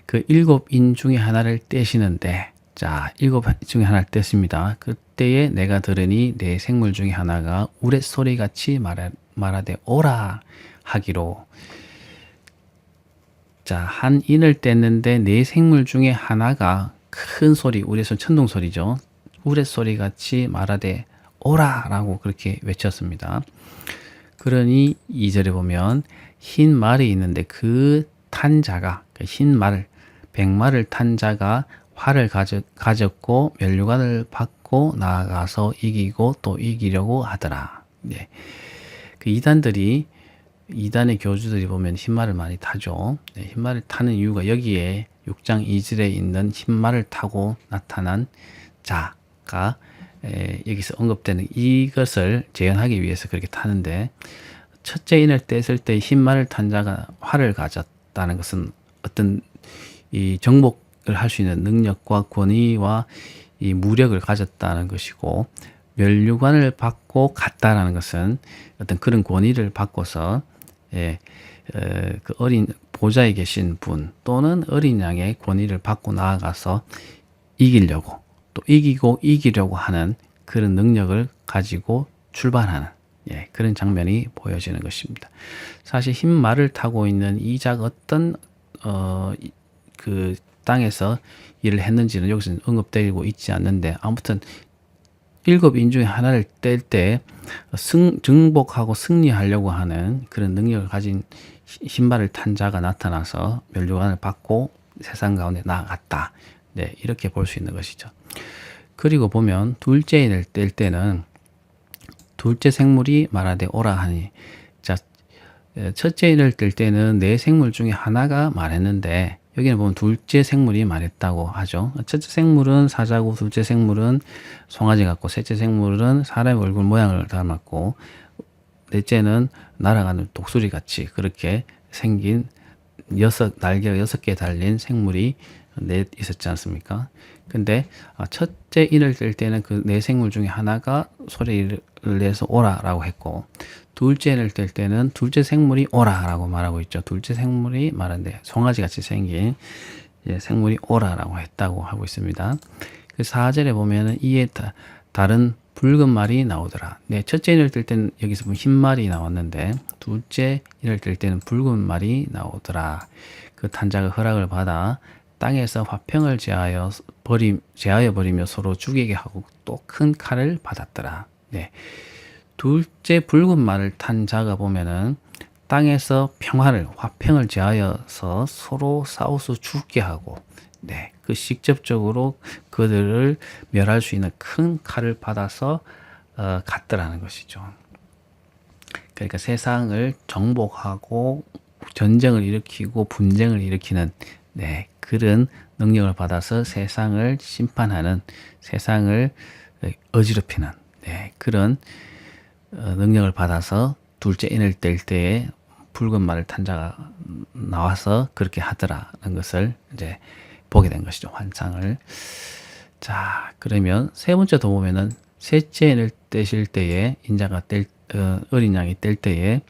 Speaker 1: 그 7인 중에 하나를 떼시는데 자, 7 중에 하나를 뗐습니다. 그때에 내가 들으니 내 생물 중에 하나가 우레소리 같이 말하되 오라 하기로. 자, 한 인을 뗐는데 내 생물 중에 하나가 큰 소리, 우레소리 천둥 소리죠. 우레소리 같이 말하되 오라 라고 그렇게 외쳤습니다. 그러니 2절에 보면 흰 말이 있는데 그 탄 자가 흰 말, 백말을 탄 자가 활을 가졌고 면류관을 받고 나아가서 이기고 또 이기려고 하더라. 네. 그 이단의 교주들이 보면 흰말을 많이 타죠. 네, 흰말을 타는 이유가 여기에 6장 2절에 있는 흰말을 타고 나타난 자가 여기서 언급되는 이것을 재현하기 위해서 그렇게 타는데 첫째 인을 뗐을 때 흰말을 탄 자가 활을 가졌다는 것은 어떤 이 정복을 할 수 있는 능력과 권위와 이 무력을 가졌다는 것이고 면류관을 받고 갔다라는 것은 어떤 그런 권위를 받고서 그 어린 보좌에 계신 분 또는 어린 양의 권위를 받고 나아가서 이기려고 또 이기고 이기려고 하는 그런 능력을 가지고 출발하는 그런 장면이 보여지는 것입니다. 사실 흰 말을 타고 있는 이 자가 어떤 그 땅에서 일을 했는지는 여기서 언급되고 있지 않는데 아무튼 7인 중에 하나를 뗄 때 정복하고 승리하려고 하는 그런 능력을 가진 흰말을 탄 자가 나타나서 면류관을 받고 세상 가운데 나아갔다. 네, 이렇게 볼 수 있는 것이죠. 그리고 보면 둘째 인을 뗄 때는 둘째 생물이 말하되 오라 하니 자, 첫째 인을 뗄 때는 네 생물 중에 하나가 말했는데 여기는 보면 둘째 생물이 말했다고 하죠. 첫째 생물은 사자고 둘째 생물은 송아지 같고 셋째 생물은 사람의 얼굴 모양을 닮았고 넷째는 날아가는 독수리 같이 그렇게 생긴 날개가 6개 달린 생물이 넷 있었지 않습니까? 근데 첫째 인을 뗄 때는 그 네 생물 중에 하나가 소리를 내서 오라라고 했고 둘째 인을 뗄 때는 둘째 생물이 오라라고 말하고 있죠. 둘째 생물이 말하는데 송아지 같이 생긴 생물이 오라라고 했다고 하고 있습니다. 그 4절에 보면은 이에 다른 붉은 말이 나오더라. 네, 첫째 인을 뗄 때는 여기서 보면 흰 말이 나왔는데 둘째 인을 뗄 때는 붉은 말이 나오더라. 그 탄자가 허락을 받아 땅에서 화평을 제하여 버리며 서로 죽이게 하고 또 큰 칼을 받았더라. 네. 둘째 붉은 말을 탄 자가 보면은 땅에서 화평을 제하여서 서로 싸워서 죽게 하고, 네. 그 직접적으로 그들을 멸할 수 있는 큰 칼을 받아서 갔더라는 것이죠. 그러니까 세상을 정복하고 전쟁을 일으키고 분쟁을 일으키는 그런 능력을 받아서 세상을 심판하는 세상을 어지럽히는 그런 능력을 받아서 둘째 인을 뗄 때에 붉은 말을 탄 자가 나와서 그렇게 하더라는 것을 이제 보게 된 것이죠. 환상을. 자, 그러면 세 번째도 보면은 셋째 인을 떼실 때에 어린 양이 뗄 때에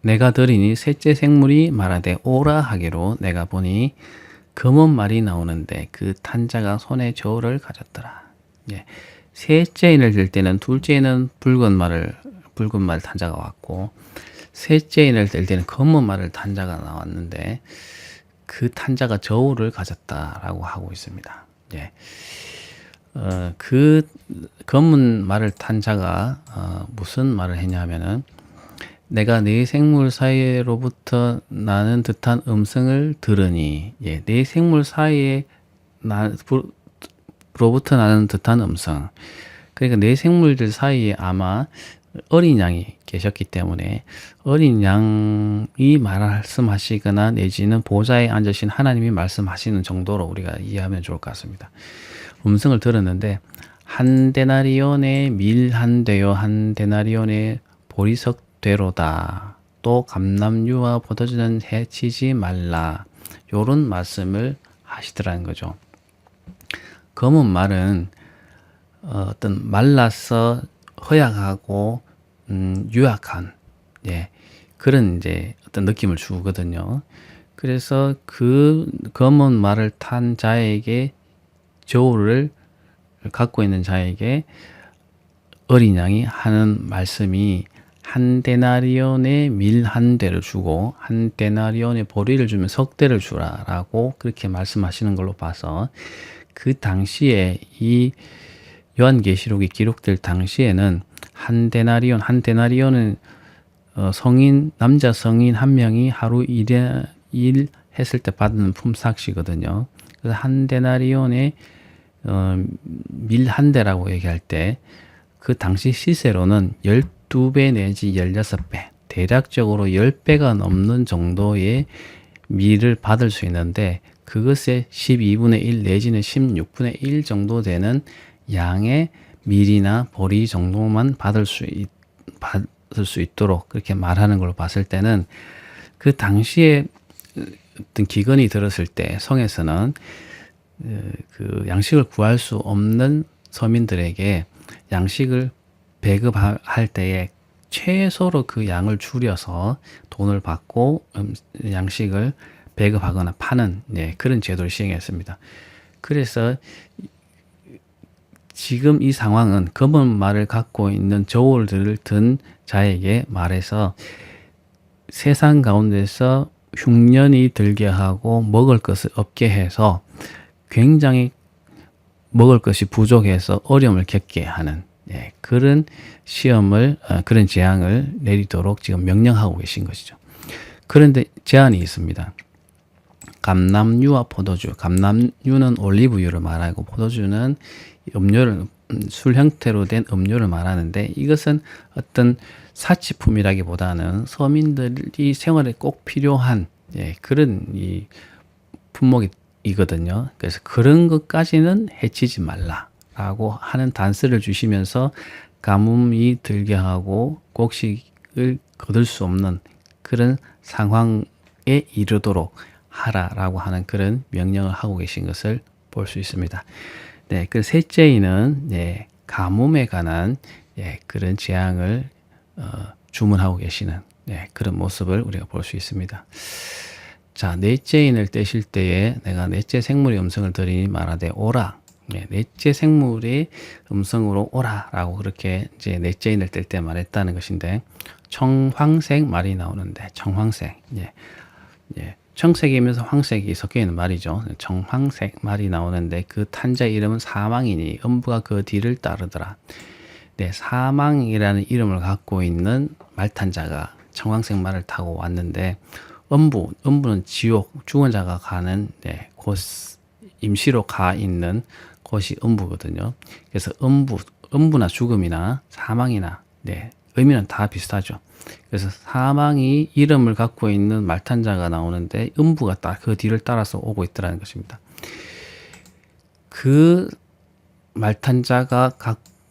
Speaker 1: 내가 들으니 셋째 생물이 말하되 오라 하기로 내가 보니 검은 말이 나오는데 그 탄자가 손에 저울을 가졌더라. 예. 셋째 인을 들 때는 둘째 인은 붉은 말 탄자가 왔고 셋째 인을 들 때는 검은 말을 탄자가 나왔는데 그 탄자가 저울을 가졌다라고 하고 있습니다. 예. 그 검은 말을 탄 자가 무슨 말을 했냐면은 내가 네 생물 사이로부터 나는 듯한 음성을 들으니 예, 네 생물 사이에 로부터 나는 듯한 음성. 그러니까 네 생물들 사이에 아마 어린 양이 계셨기 때문에 어린 양이 말씀하시거나 내지는 보좌에 앉으신 하나님이 말씀하시는 정도로 우리가 이해하면 좋을 것 같습니다. 음성을 들었는데 한 데나리온의 밀 한 되요 한 데나리온의 보리석 되로다. 또 감람류와 포도주는 해치지 말라. 요런 말씀을 하시더라는 거죠. 검은 말은 어떤 말라서 허약하고 유약한 그런 이제 어떤 느낌을 주거든요. 그래서 그 검은 말을 탄 자에게 저울을 갖고 있는 자에게 어린 양이 하는 말씀이 한 데나리온의 밀 한 대를 주고 한 데나리온의 보리를 주면 석 대를 주라라고 그렇게 말씀하시는 걸로 봐서 그 당시에 이 요한계시록이 기록될 당시에는 한 데나리온은 성인 남자 성인 한 명이 하루 일 했을 때 받는 품삯이거든요. 그래서 한 데나리온의 밀 한 대라고 얘기할 때 그 당시 시세로는 12배 내지 16배, 대략적으로 10배가 넘는 정도의 밀을 받을 수 있는데 그것의 12분의 1 내지는 16분의 1 정도 되는 양의 밀이나 보리 정도만 받을 수 있도록 그렇게 말하는 걸로 봤을 때는 그 당시에 어떤 기근이 들었을 때 성에서는 그 양식을 구할 수 없는 서민들에게 양식을 배급할 때에 최소로 그 양을 줄여서 돈을 받고 양식을 배급하거나 파는 그런 제도를 시행했습니다. 그래서 지금 이 상황은 검은 말을 갖고 있는 저울들을 든 자에게 말해서 세상 가운데서 흉년이 들게 하고 먹을 것을 없게 해서 굉장히 먹을 것이 부족해서 어려움을 겪게 하는 그런 시험을 그런 재앙을 내리도록 지금 명령하고 계신 것이죠. 그런데 제한이 있습니다. 감람유와 포도주, 감람유는 올리브유를 말하고 포도주는 음료를 술 형태로 된 음료를 말하는데 이것은 어떤 사치품이라기보다는 서민들이 생활에 꼭 필요한 그런 이 품목이거든요. 그래서 그런 것까지는 해치지 말라라고 하는 단서를 주시면서 가뭄이 들게 하고 곡식을 거둘 수 없는 그런 상황에 이르도록 하라라고 하는 그런 명령을 하고 계신 것을 볼 수 있습니다. 그 셋째인은 가뭄에 관한 그런 재앙을 주문하고 계시는 그런 모습을 우리가 볼 수 있습니다. 자, 넷째인을 떼실 때에 내가 넷째 생물의 음성을 들으니 말하되 오라. 넷째 생물의 음성으로 오라라고 그렇게 이제 넷째인을 뗄 때 말했다는 것인데 청황색 말이 나오는데 청황색 청색이면서 황색이 섞여 있는 말이죠. 청황색 말이 나오는데 그 탄자 이름은 사망이니 음부가 그 뒤를 따르더라. 사망이라는 이름을 갖고 있는 말탄자가 청황색 말을 타고 왔는데 음부는 지옥, 죽은 자가 가는 곳, 임시로 가 있는 곳이 음부거든요. 그래서 음부나 죽음이나 사망이나 의미는 다 비슷하죠. 그래서 사망이 이름을 갖고 있는 말탄자가 나오는데 음부가 딱 그 뒤를 따라서 오고 있더라는 것입니다. 그 말탄자가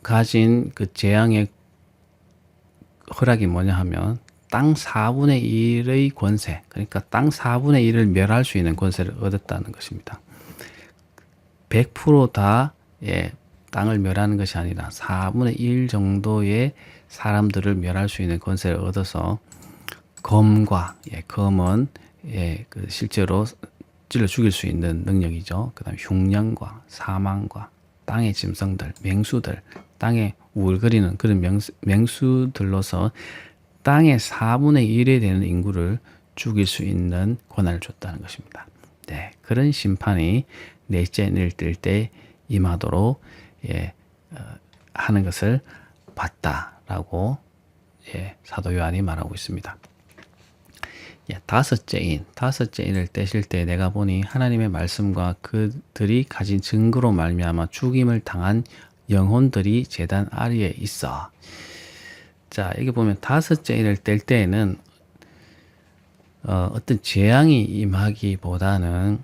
Speaker 1: 가진 그 재앙의 허락이 뭐냐 하면 땅 4분의 1의 권세, 그러니까 땅 4분의 1을 멸할 수 있는 권세를 얻었다는 것입니다. 100% 땅을 멸하는 것이 아니라 4분의 1 정도의 사람들을 멸할 수 있는 권세를 얻어서 검과 검은 그 실제로 찔러 죽일 수 있는 능력이죠. 그다음 흉년과 사망과 땅의 짐승들, 맹수들, 땅에 우글거리는 그런 맹수들로서 땅의 4분의 1에 되는 인구를 죽일 수 있는 권한을 줬다는 것입니다. 네, 그런 심판이 넷째 인을 뜰 때 임하도록 하는 것을 봤다라고 사도 요한이 말하고 있습니다. 다섯째 인을 떼실 때 내가 보니 하나님의 말씀과 그들이 가진 증거로 말미암아 죽임을 당한 영혼들이 제단 아래에 있어. 자, 여기 보면 다섯째 인을 뗄 때에는 어떤 재앙이 임하기보다는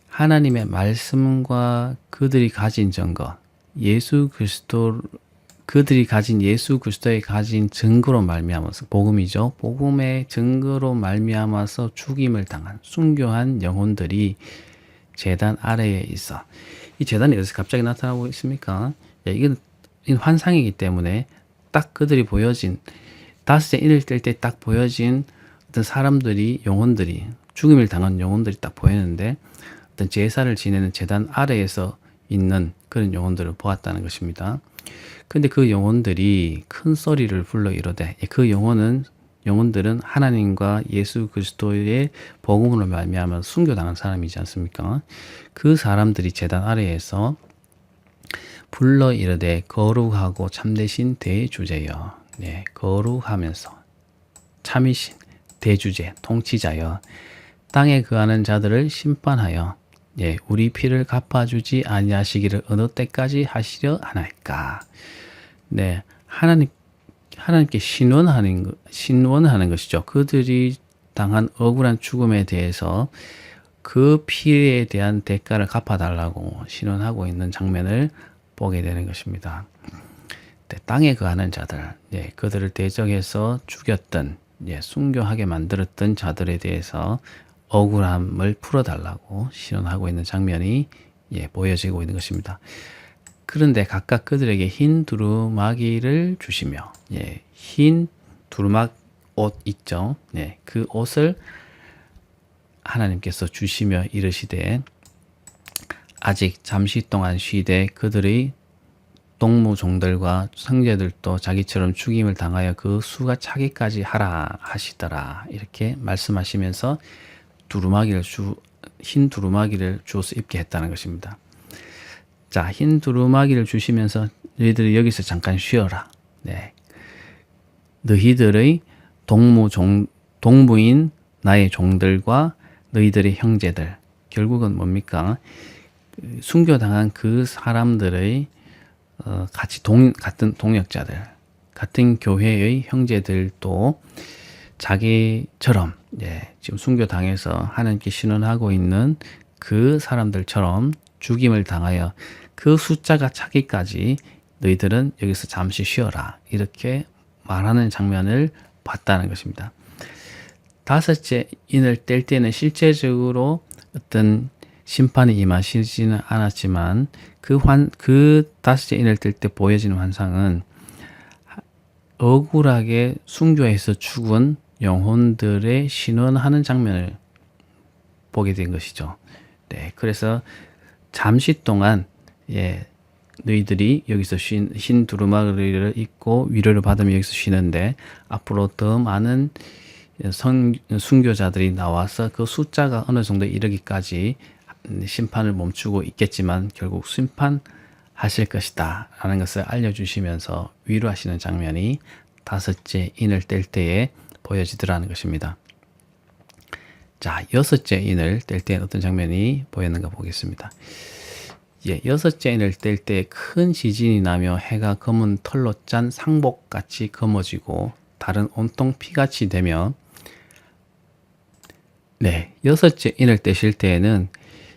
Speaker 1: 하나님의 말씀과 그들이 가진 증거, 그들이 가진 예수 그리스도의 가진 증거로 말미암아서 복음이죠. 복음의 증거로 말미암아서 죽임을 당한 순교한 영혼들이 제단 아래에 있어. 이 제단이 어디서 갑자기 나타나고 있습니까? 이건 환상이기 때문에 딱 그들이 보여진 다섯째 인을 뗄 때 딱 보여진 어떤 사람들이 영혼들이 죽임을 당한 영혼들이 딱 보이는데 어떤 제사를 지내는 제단 아래에서 있는 그런 영혼들을 보았다는 것입니다. 근데 그 영혼들이 큰 소리를 불러 이르되 그 영혼들은 하나님과 예수 그리스도의 복음으로 말미암아 순교당한 사람이지 않습니까? 그 사람들이 제단 아래에서 불러 이르되 거룩하고 참되신 대주제여. 네, 거룩하면서 참이신 대주제, 통치자여. 땅에 거하는 자들을 심판하여 우리 피를 갚아주지 아니하시기를 어느 때까지 하시려 하나이까. 네, 하나님께 신원하는 것이죠. 그들이 당한 억울한 죽음에 대해서 그 피에 대한 대가를 갚아달라고 신원하고 있는 장면을 보게 되는 것입니다. 네, 땅에 거하는 자들, 그들을 대적해서 죽였던, 순교하게 만들었던 자들에 대해서 억울함을 풀어달라고 신원하고 있는 장면이 보여지고 있는 것입니다. 그런데 각각 그들에게 흰 두루마기를 주시며 흰 두루막 옷 있죠. 그 옷을 하나님께서 주시며 이르시되 아직 잠시 동안 쉬되 그들의 동무종들과 형제들도 자기처럼 죽임을 당하여 그 수가 차기까지 하라 하시더라. 이렇게 말씀하시면서 흰 두루마기를 주어서 입게 했다는 것입니다. 자, 흰 두루마기를 주시면서 너희들이 여기서 잠깐 쉬어라. 너희들의 동무인 나의 종들과 너희들의 형제들. 결국은 뭡니까? 순교당한 그 사람들의 같은 동역자들, 같은 교회의 형제들도 자기처럼 지금 순교당해서 하나님께 신원하고 있는 그 사람들처럼 죽임을 당하여 그 숫자가 차기까지 너희들은 여기서 잠시 쉬어라. 이렇게 말하는 장면을 봤다는 것입니다. 다섯째 인을 뗄 때는 실제적으로 어떤 심판이 임하시지는 않았지만 그 다섯째 인을 뗄 때 보여지는 환상은 억울하게 순교해서 죽은 영혼들의 신원하는 장면을 보게 된 것이죠. 네, 그래서 잠시 동안 너희들이 여기서 흰 두루마기를 입고 위로를 받으며 여기서 쉬는데 앞으로 더 많은 순교자들이 나와서 그 숫자가 어느 정도 이르기까지 심판을 멈추고 있겠지만 결국 심판하실 것이다 라는 것을 알려주시면서 위로하시는 장면이 다섯째 인을 뗄 때에 보여지더라는 것입니다. 자, 여섯째 인을 뗄 때 어떤 장면이 보였는가 보겠습니다. 여섯째 인을 뗄 때 큰 지진이 나며 해가 검은 털로 짠 상복같이 검어지고 달은 온통 피같이 되며 여섯째 인을 떼실 때에는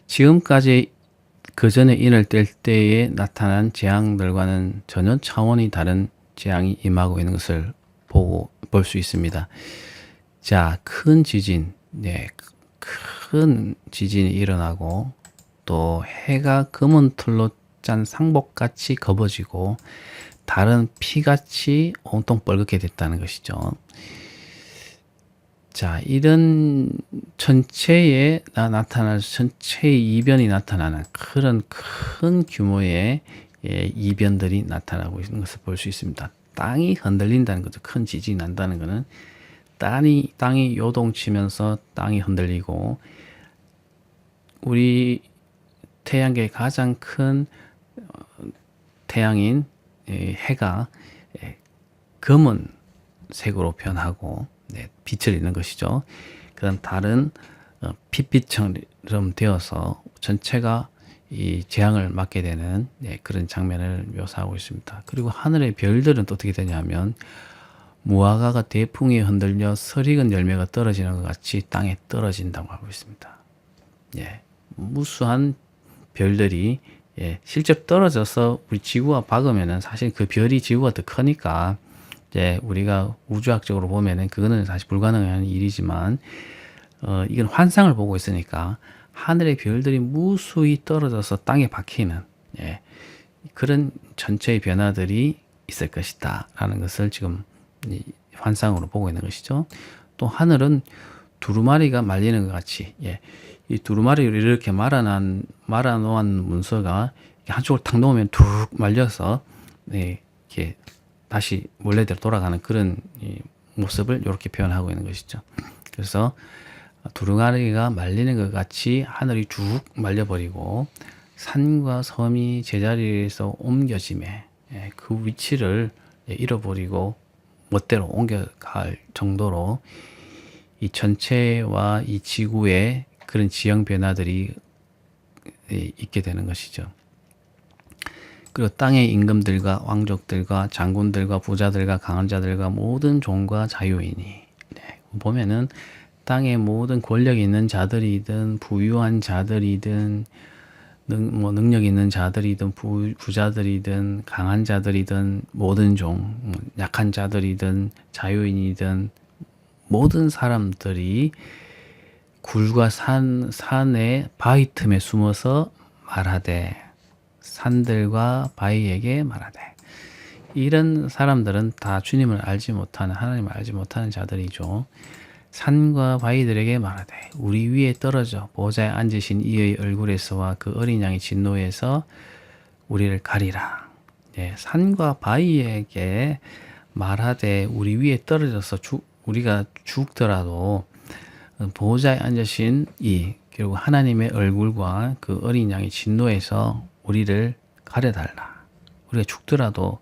Speaker 1: 지금까지 그 전에 인을 뗄 때에 나타난 재앙들과는 전혀 차원이 다른 재앙이 임하고 있는 것을 볼 수 있습니다. 자, 큰 지진, 큰 지진이 일어나고 또 해가 검은 털로 짠 상복같이 검어지고 달은 피같이 온통 뻘겋게 됐다는 것이죠. 자, 이런 전체에 나타날 전체의 이변이 나타나는 그런 큰 규모의 이변들이 나타나고 있는 것을 볼 수 있습니다. 땅이 흔들린다는 거죠. 큰 지진이 난다는 것은 땅이 요동치면서 땅이 흔들리고, 우리 태양계의 가장 큰 태양인 해가 검은 색으로 변하고 빛을 잃는 것이죠. 그런 다른 핏빛처럼 되어서 전체가 이 재앙을 맞게 되는 그런 장면을 묘사하고 있습니다. 그리고 하늘의 별들은 또 어떻게 되냐면, 무화과가 대풍에 흔들려 설익은 열매가 떨어지는 것 같이 땅에 떨어진다고 하고 있습니다. 무수한 별들이 실제 떨어져서 우리 지구와 박으면은 사실 그 별이 지구가 더 크니까 우리가 우주학적으로 보면은 그거는 사실 불가능한 일이지만, 이건 환상을 보고 있으니까 하늘의 별들이 무수히 떨어져서 땅에 박히는 그런 전체의 변화들이 있을 것이다 라는 것을 지금 환상으로 보고 있는 것이죠. 또 하늘은 두루마리가 말리는 것 같이, 이 두루마리를 이렇게 말아놓은 문서가 한쪽으로 탁 놓으면 툭 말려서 이렇게 다시 원래대로 돌아가는 그런 모습을 이렇게 표현하고 있는 것이죠. 그래서 두루마리가 말리는 것 같이 하늘이 쭉 말려버리고, 산과 섬이 제자리에서 옮겨짐에 그 위치를 잃어버리고 멋대로 옮겨갈 정도로 이 전체와 이 지구의 그런 지형 변화들이 있게 되는 것이죠. 그리고 땅의 임금들과 왕족들과 장군들과 부자들과 강한 자들과 모든 종과 자유인이, 보면은 땅의 모든 권력 있는 자들이든 부유한 자들이든 능력 있는 자들이든 부자들이든 강한 자들이든 모든 종, 약한 자들이든 자유인이든 모든 사람들이 굴과 산의 바위 틈에 숨어서 말하되, 산들과 바위에게 말하되. 이런 사람들은 다 주님을 알지 못하는, 하나님을 알지 못하는 자들이죠. 산과 바위들에게 말하되, 우리 위에 떨어져 보좌에 앉으신 이의 얼굴에서와 그 어린 양의 진노에서 우리를 가리라. 산과 바위에게 말하되, 우리 위에 떨어져서 우리가 죽더라도 보호자에 앉으신 결국 하나님의 얼굴과 그 어린 양의 진노에서 우리를 가려달라. 우리가 죽더라도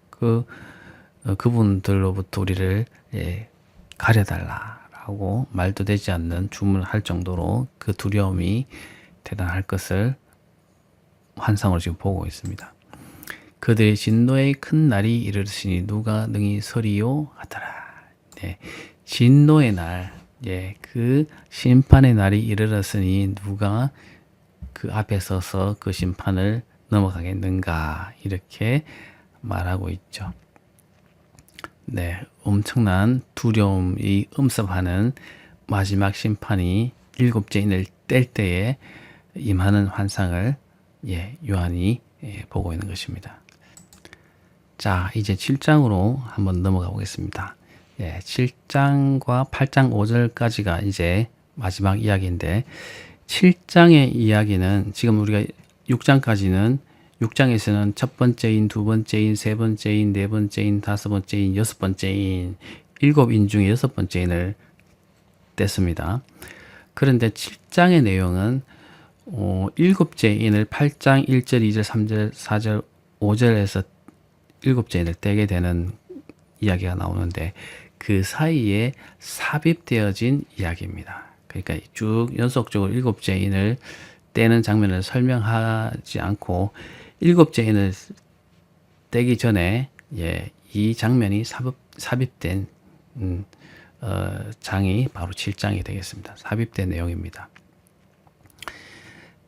Speaker 1: 그분들로부터 우리를 가려달라라고 말도 되지 않는 주문할 정도로 그 두려움이 대단할 것을 환상으로 지금 보고 있습니다. 그들의 진노의 큰 날이 이르시니 누가 능히 서리요 하더라. 진노의 날, 그 심판의 날이 이르렀으니 누가 그 앞에 서서 그 심판을 넘어가겠는가, 이렇게 말하고 있죠. 엄청난 두려움이 음습하는 마지막 심판이 일곱째 인을 뗄 때에 임하는 환상을 요한이 보고 있는 것입니다. 자, 이제 7장으로 한번 넘어가 보겠습니다. 7장과 8장 5절까지가 이제 마지막 이야기인데, 7장의 이야기는 지금 우리가 6장까지는 6장에서는 첫 번째인, 두 번째인, 세 번째인, 네 번째인, 다섯 번째인, 여섯 번째인, 7인 중에 여섯 번째인을 뗐습니다. 그런데 7장의 내용은 7째 인을 8장 1절, 2절, 3절, 4절, 5절에서 7째 인을 떼게 되는 이야기가 나오는데, 그 사이에 삽입되어진 이야기입니다. 그러니까 쭉 연속적으로 7째 인을 떼는 장면을 설명하지 않고 7째 인을 떼기 전에 이 장면이 삽입된 장이 바로 7장이 되겠습니다. 삽입된 내용입니다.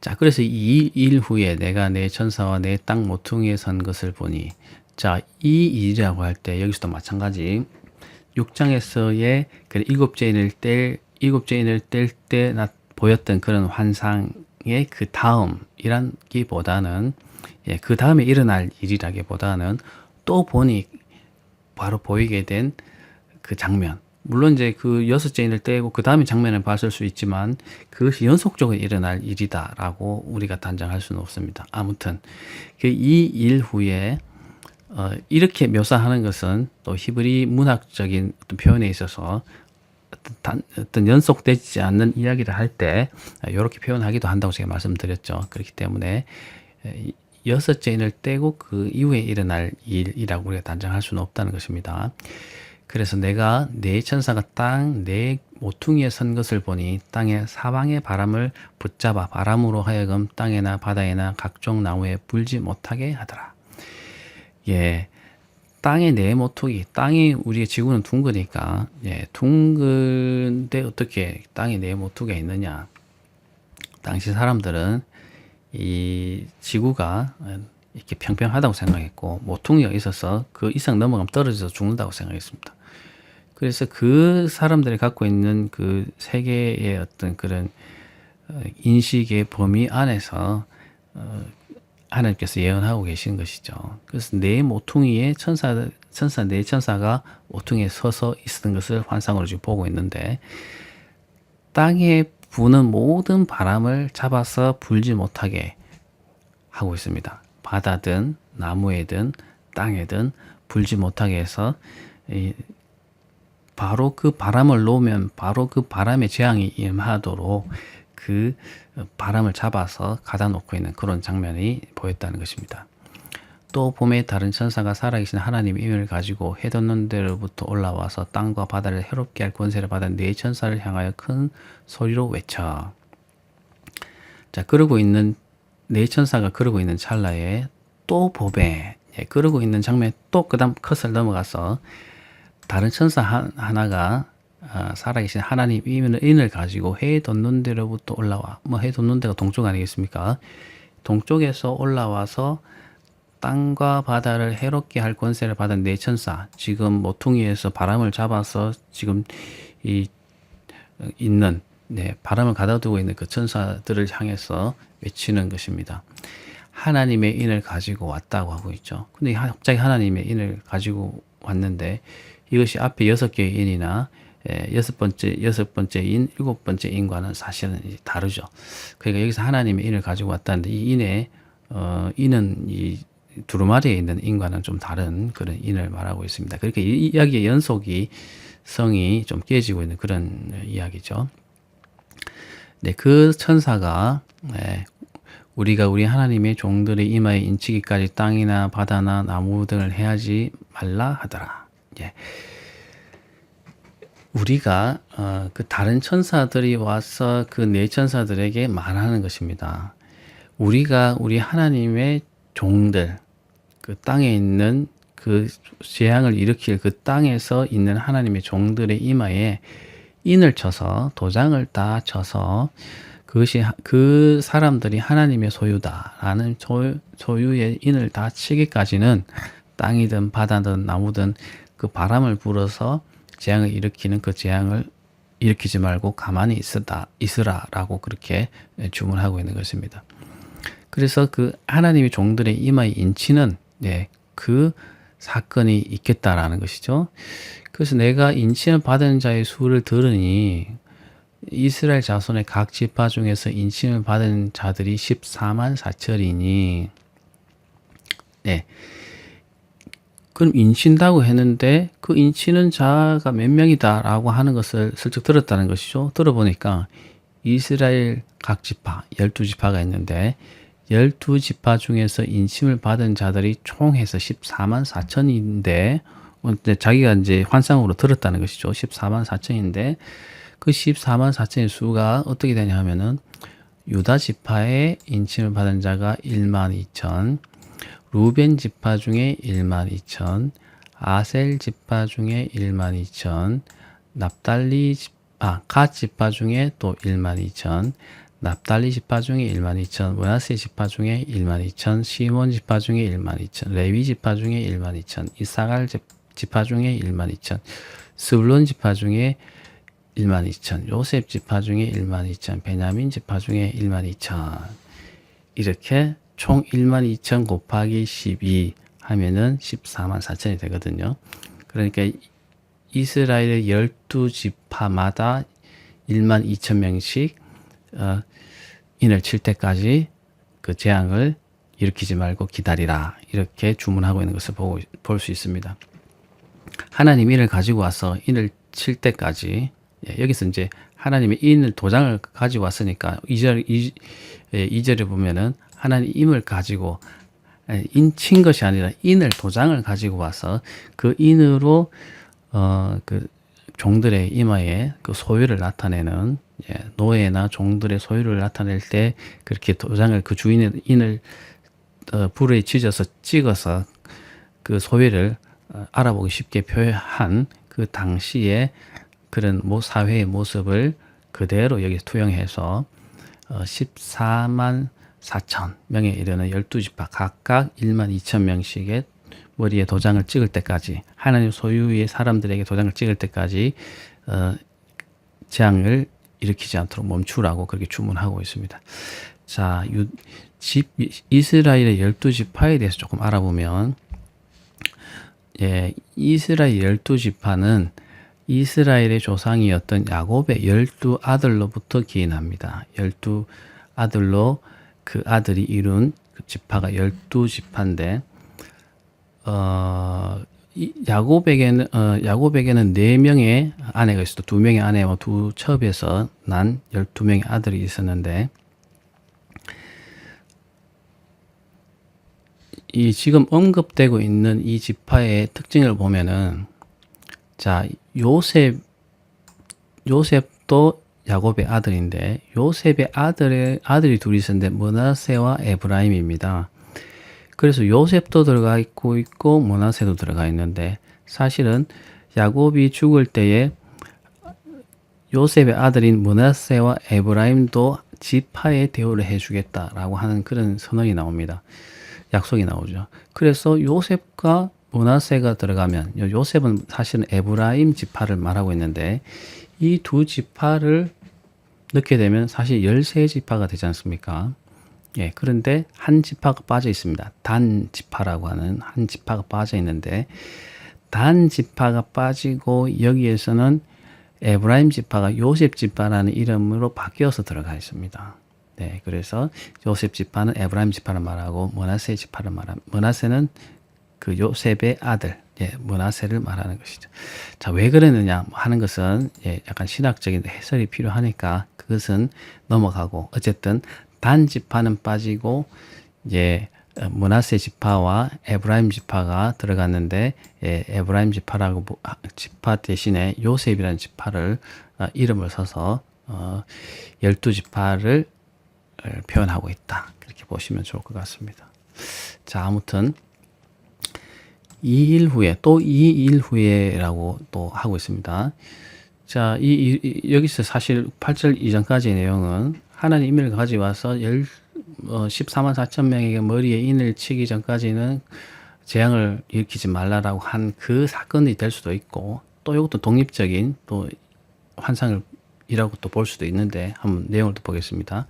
Speaker 1: 자, 그래서 이 일 후에 내가 내 천사와 내 땅 모퉁이에 선 것을 보니, 자, 이 일이라고 할 때 여기서도 마찬가지 6장에서의 그 7째 인을 뗄 때 보였던 그런 환상의 그 다음이란기보다는, 그 다음에 일어날 일이라기보다는 또 보니 바로 보이게 된 그 장면, 물론 이제 그 여섯째 인을 떼고 그 다음에 장면을 봤을 수 있지만 그것이 연속적으로 일어날 일이다라고 우리가 단정할 수는 없습니다. 아무튼 그 이 일 후에 이렇게 묘사하는 것은 또 히브리 문학적인 어떤 표현에 있어서 어떤 연속되지 않는 이야기를 할 때 이렇게 표현하기도 한다고 제가 말씀드렸죠. 그렇기 때문에 여섯째 인을 떼고 그 이후에 일어날 일이라고 우리가 단정할 수는 없다는 것입니다. 그래서 내가 네 천사가 땅 네 모퉁이에 선 것을 보니 땅의 사방의 바람을 붙잡아 바람으로 하여금 땅에나 바다에나 각종 나무에 불지 못하게 하더라. 예, 땅의 네 모퉁이, 땅이 우리의 지구는 둥그니까 둥근데 어떻게 땅에 네 모퉁이가 있느냐? 당시 사람들은 이 지구가 이렇게 평평하다고 생각했고 모퉁이가 있어서 그 이상 넘어가면 떨어져서 죽는다고 생각했습니다. 그래서 그 사람들이 갖고 있는 그 세계의 어떤 그런 인식의 범위 안에서 하나님께서 예언하고 계신 것이죠. 그래서 네 모퉁이에 천사 네 천사가 모퉁이에 서서 있었던 것을 환상으로 지금 보고 있는데 땅에 부는 모든 바람을 잡아서 불지 못하게 하고 있습니다. 바다든 나무에든 땅에든 불지 못하게 해서 바로 그 바람을 놓으면 바로 그 바람의 재앙이 임하도록 그 바람을 잡아서 가다 놓고 있는 그런 장면이 보였다는 것입니다. 또 봄에 다른 천사가 살아계신 하나님의 힘을 가지고 해 돋는 데로부터 올라와서 땅과 바다를 해롭게 할 권세를 받은 네 천사를 향하여 큰 소리로 외쳐. 자, 그러고 있는 네 천사가 그러고 있는 찰나에 또 봄에 그러고 있는 장면에 또 그다음 컷을 넘어가서 다른 천사 하나가 살아계신 하나님 인을 가지고 해 돋는 데로부터 올라와. 뭐 해 돋는 데가 동쪽 아니겠습니까? 동쪽에서 올라와서 땅과 바다를 해롭게 할 권세를 받은 네 천사, 지금 모퉁이에서 바람을 잡아서 지금 있는 바람을 가다두고 있는 그 천사들을 향해서 외치는 것입니다. 하나님의 인을 가지고 왔다고 하고 있죠. 근데 갑자기 하나님의 인을 가지고 왔는데 이것이 앞에 6개의 인이나 여섯 번째 인, 7번째 인과는 사실은 다르죠. 그러니까 여기서 하나님의 인을 가지고 왔다는데 이 인은 이 두루마리에 있는 인과는 좀 다른 그런 인을 말하고 있습니다. 그러니까 이 이야기의 성이 좀 깨지고 있는 그런 이야기죠. 네, 그 천사가 우리가 우리 하나님의 종들의 이마에 인치기까지 땅이나 바다나 나무 등을 해하지 말라 하더라. 예. 우리가 그 다른 천사들이 와서 그 네 천사들에게 말하는 것입니다. 우리가 우리 하나님의 종들, 그 땅에 있는 그 재앙을 일으킬 그 땅에서 있는 하나님의 종들의 이마에 인을 쳐서 도장을 다 쳐서 그것이 그 사람들이 하나님의 소유다라는 소유의 인을 다 치기까지는 땅이든 바다든 나무든 그 바람을 불어서 재앙을 일으키는 그 재앙을 일으키지 말고 가만히 있으라라고 그렇게 주문하고 있는 것입니다. 그래서 그 하나님의 종들의 이마에 인치는 그 사건이 있겠다라는 것이죠. 그래서 내가 인침을 받은 자의 수를 들으니 이스라엘 자손의 각 지파 중에서 인침을 받은 자들이 14만 4천이니 그럼 인친다고 했는데 그 인치는 자가 몇 명이다라고 하는 것을 슬쩍 들었다는 것이죠. 들어보니까 이스라엘 각 지파 12지파가 있는데 12지파 중에서 인침을 받은 자들이 총 해서 14만 4천인데 자기가 이제 환상으로 들었다는 것이죠. 14만 4천인데 그 14만 4천의 수가 어떻게 되냐 하면은 유다 지파에 인침을 받은 자가 1만 2천, 루벤 지파 중에 1만 2천, 아셀 지파 중에 1만 2천, 갓 지파 중에 또 1만 2천, 납달리 지파 중에 1만 2천, 므낫세 지파 중에 1만 2천, 시몬 지파 중에 1만 2천, 레위 지파 중에 1만 2천, 이사갈 지파 중에 1만 2천, 스불론 지파 중에 1만 2천, 요셉 지파 중에 1만 2천, 베냐민 지파 중에 1만 2천. 이렇게 총 1만 2천 곱하기 12 하면은 14만 4천이 되거든요. 그러니까 이스라엘 12지파마다 1만 2천 명씩 인을 칠 때까지 그 재앙을 일으키지 말고 기다리라. 이렇게 주문하고 있는 것을 볼 수 있습니다. 하나님 인을 가지고 와서 인을 칠 때까지, 여기서 이제 하나님이 인을 도장을 가지고 왔으니까 2절에 보면은 하나님 인을 가지고 인 친 것이 아니라 인을 도장을 가지고 와서 그 인으로 그 종들의 이마에 그 소유를 나타내는, 노예나 종들의 소유를 나타낼 때 그렇게 도장을 그 주인의 인을 불에 지져서 찍어서 그 소유를 알아보기 쉽게 표현한 그 당시에 그런 사회의 모습을 그대로 여기 투영해서 14만 4천 명에 이르는 12지파 각각 1만 2천 명씩의 머리에 도장을 찍을 때까지, 하나님 소유의 사람들에게 도장을 찍을 때까지 재앙을 일으키지 않도록 멈추라고 그렇게 주문하고 있습니다. 자, 이스라엘의 12지파에 대해서 조금 알아보면, 이스라엘 12지파는 이스라엘의 조상이었던 야곱의 12아들로부터 기인합니다. 12아들로 그 아들이 이룬 그 지파가 12지파인데, 야곱에게는 4명의 아내가 있었고 2명의 아내와 두 첩에서 난 12명의 아들이 있었는데, 이 지금 언급되고 있는 이 지파의 특징을 보면은, 자, 요셉도 야곱의 아들인데, 요셉의 아들이 둘이 있었는데 므낫세와 에브라임입니다. 그래서 요셉도 들어가 있고 므낫세도 들어가 있는데, 사실은 야곱이 죽을 때에 요셉의 아들인 므낫세와 에브라임도 지파에 대우를 해주겠다라고 하는 그런 선언이 나옵니다. 약속이 나오죠. 그래서 요셉과 므낫세가 들어가면, 요셉은 사실은 에브라임 지파를 말하고 있는데, 이 두 지파를 넣게 되면 사실 13지파가 되지 않습니까? 그런데 한 지파가 빠져 있습니다. 단 지파라고 하는 한 지파가 빠져 있는데, 단 지파가 빠지고 여기에서는 에브라임 지파가 요셉 지파라는 이름으로 바뀌어서 들어가 있습니다. 그래서 요셉 지파는 에브라임 지파를 말하고 므낫세 지파를 말합니다. 므낫세는 그 요셉의 아들, 므낫세를 말하는 것이죠. 자, 왜 그랬느냐 하는 것은 약간 신학적인 해설이 필요하니까 그것은 넘어가고, 어쨌든 단 지파는 빠지고 므낫세 지파와 에브라임 지파가 들어갔는데, 에브라임 지파 대신에 요셉이라는 지파를 이름을 써서 12지파를 표현하고 있다. 그렇게 보시면 좋을 것 같습니다. 자, 아무튼 2일 후에, 또 2일 후에라고 또 하고 있습니다. 자, 여기서 사실 8절 이전까지의 내용은 하나님 인을 가져와서 14만 4천 명에게 머리에 인을 치기 전까지는 재앙을 일으키지 말라라고 한 그 사건이 될 수도 있고, 또 이것도 독립적인 또 환상이라고 또 볼 수도 있는데, 한번 내용을 또 보겠습니다.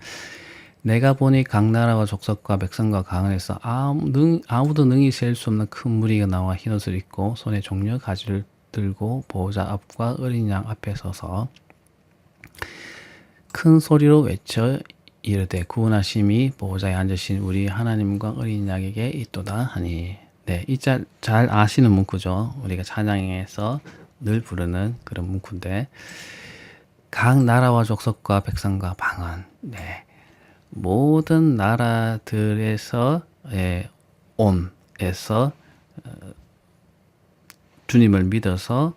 Speaker 1: 내가 보니 각 나라와 족속과 백성과 강원에서 아무도 능히 셀 수 없는 큰 무리가 나와 흰옷을 입고 손에 종려 가지를 들고 보호자 앞과 어린 양 앞에 서서 큰 소리로 외쳐 이르되 구원하심이 보호자에 앉으신 우리 하나님과 어린 양에게 있도다 하니. 이 잘 아시는 문구죠. 우리가 찬양에서 늘 부르는 그런 문구인데, 각 나라와 족속과 백성과 방언, 모든 나라들에서 온에서 주님을 믿어서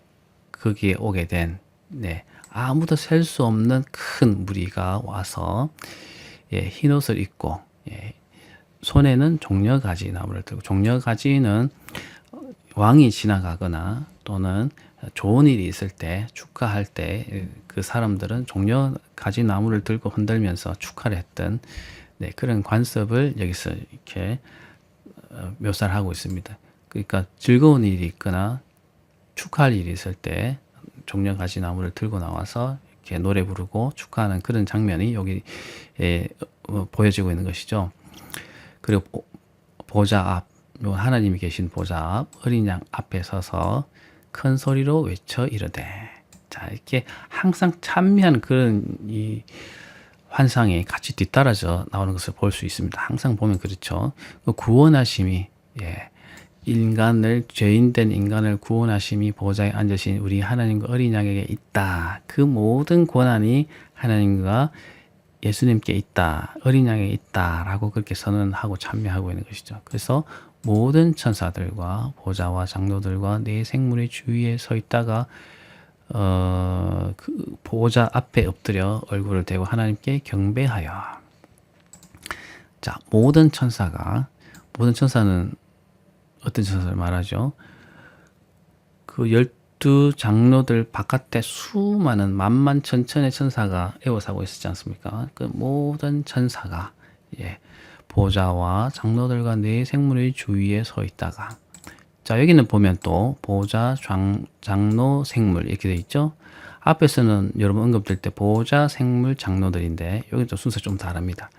Speaker 1: 거기에 오게 된, 아무도 셀 수 없는 큰 무리가 와서 흰옷을 입고 손에는 종려가지 나무를 들고, 종려가지는 왕이 지나가거나 또는 좋은 일이 있을 때, 축하할 때 그 사람들은 종려가지 나무를 들고 흔들면서 축하를 했던 그런 관습을 여기서 이렇게 묘사를 하고 있습니다. 그러니까 즐거운 일이 있거나 축하할 일이 있을 때 종려가지 나무를 들고 나와서 이렇게 노래 부르고 축하하는 그런 장면이 여기 보여지고 있는 것이죠. 그리고 보좌 앞, 하나님이 계신 보좌 앞, 어린 양 앞에 서서 큰 소리로 외쳐 이르되. 자, 이렇게 항상 찬미한 그런 이 환상이 같이 뒤따라져 나오는 것을 볼 수 있습니다. 항상 보면 그렇죠. 그 구원하심이, 예, 인간을, 죄인된 인간을 구원하심이 보좌에 앉으신 우리 하나님과 어린 양에게 있다. 그 모든 권한이 하나님과 예수님께 있다. 어린 양에게 있다라고 그렇게 선언하고 찬미하고 있는 것이죠. 그래서 모든 천사들과 보좌와 장로들과 네 생물의 주위에 서 있다가 그 보호자 앞에 엎드려 얼굴을 대고 하나님께 경배하여. 자, 모든 천사는 어떤 천사를 말하죠? 그 12장로들 바깥에 수많은 만만천천의 천사가 에워싸고 있었지 않습니까? 그 모든 천사가, 예, 보호자와 장로들과 네 생물의 주위에 서 있다가. 자, 여기는 보면 또 보호자, 장로, 생물 이렇게 되어 있죠. 앞에서는 여러분 언급될 때 보호자, 생물, 장로들인데 여기 또 순서 좀 다릅니다.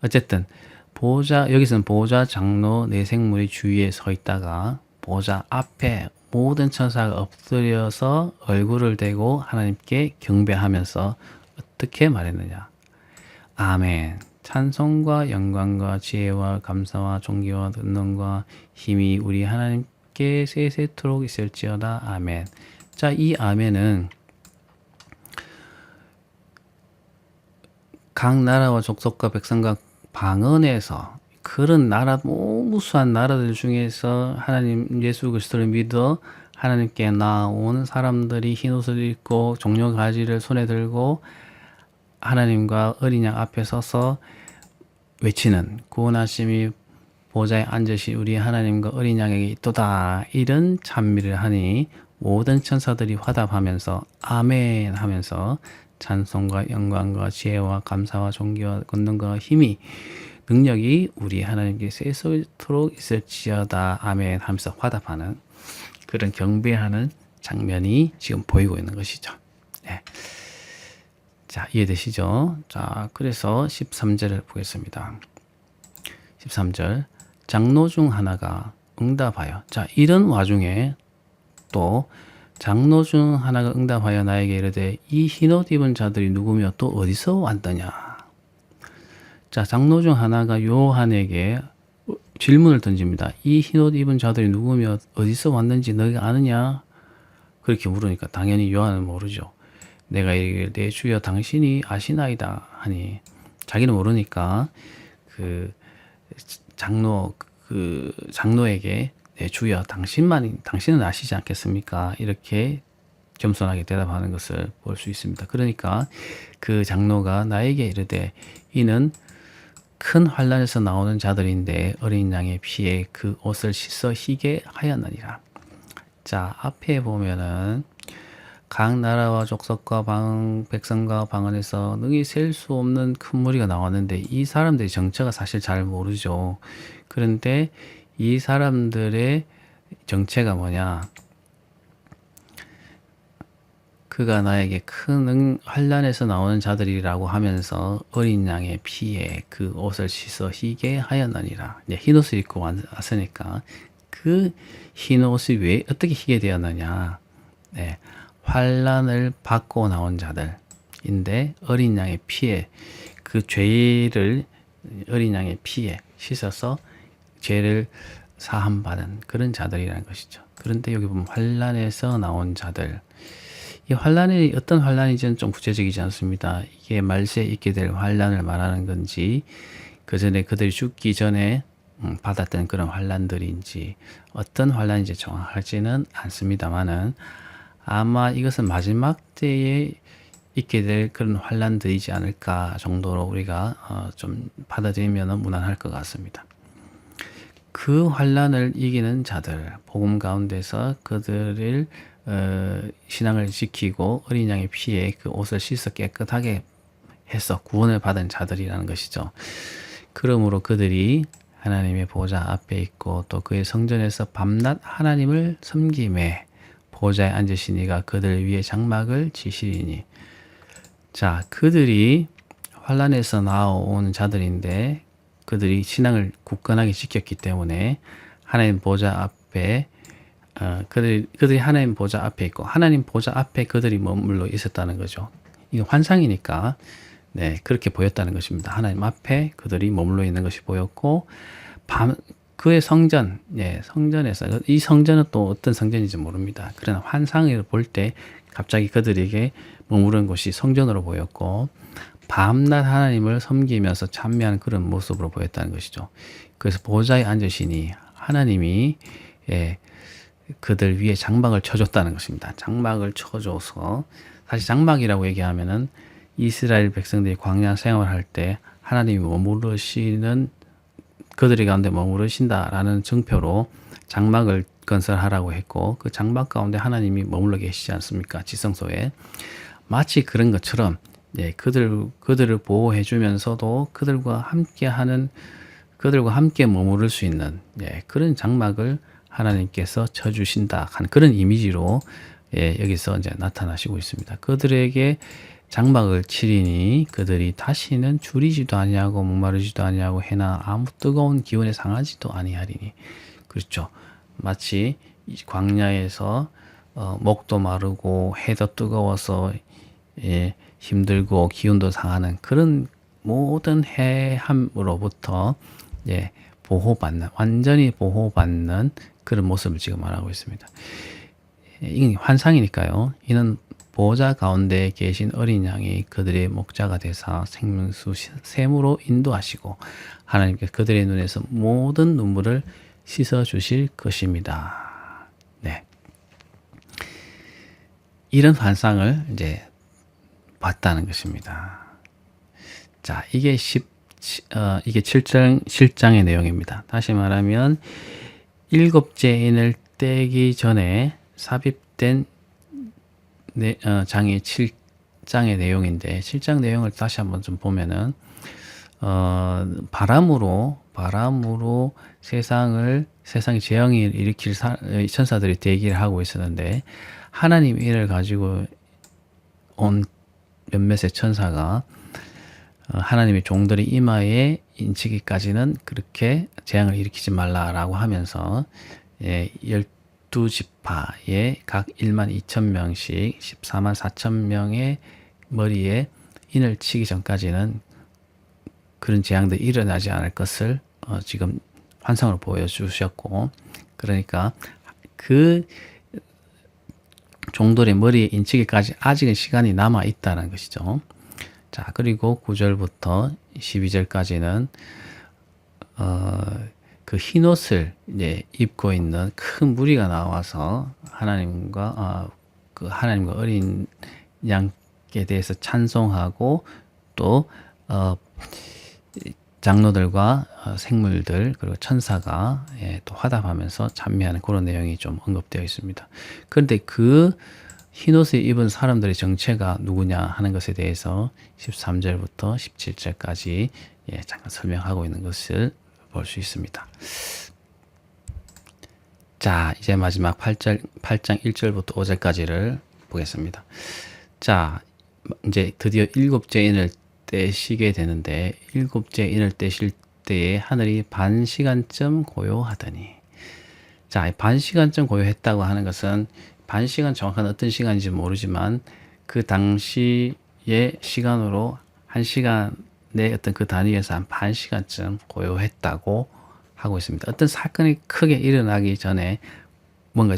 Speaker 1: 어쨌든 여기서는 보호자, 장로, 네 생물의 주위에 서 있다가 보호자 앞에 모든 천사가 엎드려서 얼굴을 대고 하나님께 경배하면서 어떻게 말했느냐. 아멘. 찬송과 영광과 지혜와 감사와 존귀와 권능과 힘이 우리 하나님께 세세토록 있을지어다. 아멘. 자, 이 아멘은 각 나라와 족속과 백성과 방언에서 그런 나라, 무수한 나라들 중에서 하나님 예수 그리스도를 믿어 하나님께 나온 사람들이 흰옷을 입고 종려 가지를 손에 들고 하나님과 어린 양 앞에 서서 외치는, 구원하심이 보좌에 앉으신 우리 하나님과 어린 양에게 있도다, 이런 찬미를 하니 모든 천사들이 화답하면서 아멘 하면서 찬송과 영광과 지혜와 감사와 존귀와 권능과 힘이, 능력이 우리 하나님께 세세토록 있을지어다. 아멘 하면서 화답하는 그런 경배하는 장면이 지금 보이고 있는 것이죠. 네. 자, 이해되시죠? 자, 그래서 13절을 보겠습니다. 13절. 장로 중 하나가 응답하여. 자, 이런 와중에 또 장로 중 하나가 응답하여 나에게 이르되 이 흰옷 입은 자들이 누구며 또 어디서 왔더냐. 자, 장로 중 하나가 요한에게 질문을 던집니다. 이 흰옷 입은 자들이 누구며 어디서 왔는지 너희가 아느냐? 그렇게 물으니까 당연히 요한은 모르죠. 내가 이르기를 내 주여 당신이 아시나이다 하니, 자기는 모르니까 그 장로에게 내 주여 당신은 아시지 않겠습니까? 이렇게 겸손하게 대답하는 것을 볼 수 있습니다. 그러니까 그 장로가 나에게 이르되 이는 큰 환란에서 나오는 자들인데 어린 양의 피에 그 옷을 씻어 희게 하였느니라. 자, 앞에 보면은 각 나라와 족속과 백성과 방언에서 능히 셀 수 없는 큰 무리가 나왔는데 이 사람들의 정체가 사실 잘 모르죠. 그런데 이 사람들의 정체가 뭐냐? 그가 나에게 큰 환란에서 나오는 자들이라고 하면서 어린 양의 피에 그 옷을 씻어 희게 하였느니라. 이제 흰 옷을 입고 왔으니까 그 흰 옷이 왜 어떻게 희게 되었느냐? 네, 환란을 받고 나온 자들인데 어린 양의 피에 그 죄를 어린 양의 피에 씻어서 죄를 사함받은 그런 자들이라는 것이죠. 그런데 여기 보면 환란에서 나온 자들. 이 환란이 어떤 환란인지는 좀 구체적이지 않습니다. 이게 말세에 있게 될 환란을 말하는 건지, 그 전에 그들이 죽기 전에 받았던 그런 환란들인지, 어떤 환란인지 정확하지는 않습니다만은 아마 이것은 마지막 때에 있게 될 그런 환란들이지 않을까 정도로 우리가 좀 받아들이면 무난할 것 같습니다. 그 환란을 이기는 자들, 복음 가운데서 그들을 신앙을 지키고 어린 양의 피에 그 옷을 씻어 깨끗하게 해서 구원을 받은 자들이라는 것이죠. 그러므로 그들이 하나님의 보좌 앞에 있고 또 그의 성전에서 밤낮 하나님을 섬김에 보좌에 앉으신 이가 그들 위에 장막을 지시리니. 자, 그들이 환란에서 나온 자들인데 그들이 신앙을 굳건하게 지켰기 때문에 하나님 보좌 앞에 그들이 하나님 보좌 앞에 있고 하나님 보좌 앞에 그들이 머물러 있었다는 거죠. 이건 환상이니까 네, 그렇게 보였다는 것입니다. 하나님 앞에 그들이 머물러 있는 것이 보였고 그의 성전, 예, 성전에서 이 성전은 또 어떤 성전인지 모릅니다. 그러나 환상을 볼 때 갑자기 그들에게 머무른 곳이 성전으로 보였고 밤낮 하나님을 섬기면서 찬미하는 그런 모습으로 보였다는 것이죠. 그래서 보좌에 앉으시니 하나님이 예, 그들 위에 장막을 쳐줬다는 것입니다. 장막을 쳐줘서 사실 장막이라고 얘기하면은 이스라엘 백성들이 광야 생활할 때 하나님이 머무르시는 그들이 가운데 머무르신다라는 증표로 장막을 건설하라고 했고 그 장막 가운데 하나님이 머물러 계시지 않습니까? 지성소에. 마치 그런 것처럼 예, 그들을 보호해 주면서도 그들과 함께 머무를 수 있는 예, 그런 장막을 하나님께서 쳐주신다 하는 그런 이미지로 예, 여기서 이제 나타나시고 있습니다. 그들에게 장막을 치리니 그들이 다시는 줄이지도 아니하고 목마르지도 아니하고 해나 아무 뜨거운 기운에 상하지도 아니하리니. 그렇죠. 마치 광야에서 목도 마르고 해도 뜨거워서 예, 힘들고 기운도 상하는 그런 모든 해함으로부터 예, 보호받는 완전히 보호받는 그런 모습을 지금 말하고 있습니다. 이게 환상이니까요. 이는 보호자 가운데 계신 어린 양이 그들의 목자가 되사 생명수 샘으로 인도하시고 하나님께서 그들의 눈에서 모든 눈물을 씻어 주실 것입니다. 네. 이런 환상을 이제 봤다는 것입니다. 자, 이게 7장의 내용입니다. 다시 말하면 일곱째 인을 떼기 전에 삽입된 장이 7장의 내용인데 7장 내용을 다시 한번 좀 보면은 바람으로 세상에 재앙을 일으킬 천사들이 대기를 하고 있었는데 하나님 이를 가지고 온 몇몇의 천사가 하나님의 종들의 이마에 인치기까지는 그렇게 재앙을 일으키지 말라라고 하면서 12지파에 각 1만 2천 명씩 14만 4천 명의 머리에 인을 치기 전까지는 그런 재앙들이 일어나지 않을 것을 지금 환상으로 보여주셨고 그러니까 그 종들의 머리에 인치기까지 아직은 시간이 남아 있다는 것이죠. 자, 그리고 9절부터 12절까지는 그 흰옷을 이제 입고 있는 큰 무리가 나와서 하나님과 어린 양에 대해서 찬송하고 또 장로들과 생물들 그리고 천사가 또 화답하면서 찬미하는 그런 내용이 좀 언급되어 있습니다. 그런데 그 흰옷을 입은 사람들의 정체가 누구냐 하는 것에 대해서 13절부터 17절까지 잠깐 설명하고 있는 것을 볼 수 있습니다. 자, 이제 마지막 8장 1절부터 5절까지를 보겠습니다. 자, 이제 드디어 일곱째 인을 떼시게 되는데 일곱째 인을 떼실 때에 하늘이 반 시간쯤 고요하더니 자, 반 시간쯤 고요했다고 하는 것은 반 시간 정확한 어떤 시간인지 모르지만 그 당시의 시간으로 한 시간의 어떤 그 단위에서 한 반 시간쯤 고요했다고 하고 있습니다. 어떤 사건이 크게 일어나기 전에 뭔가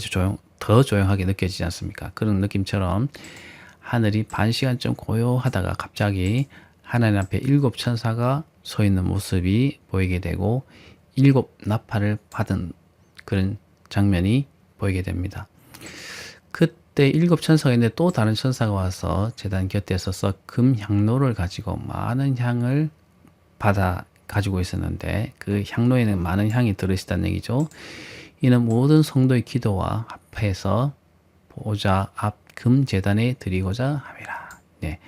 Speaker 1: 더 조용하게 느껴지지 않습니까? 그런 느낌처럼 하늘이 반 시간쯤 고요하다가 갑자기 하나님 앞에 7 천사가 서 있는 모습이 보이게 되고 7 나팔을 받은 그런 장면이 보이게 됩니다. 그때 7 천사가 있는데 또 다른 천사가 와서 제단 곁에 서서 금 향로를 가지고 많은 향을 받아 가지고 있었는데 그 향로에는 많은 향이 들어있다는 얘기죠. 이는 모든 성도의 기도와 합해서 보좌 앞 금 제단에 드리고자 함이라. 네.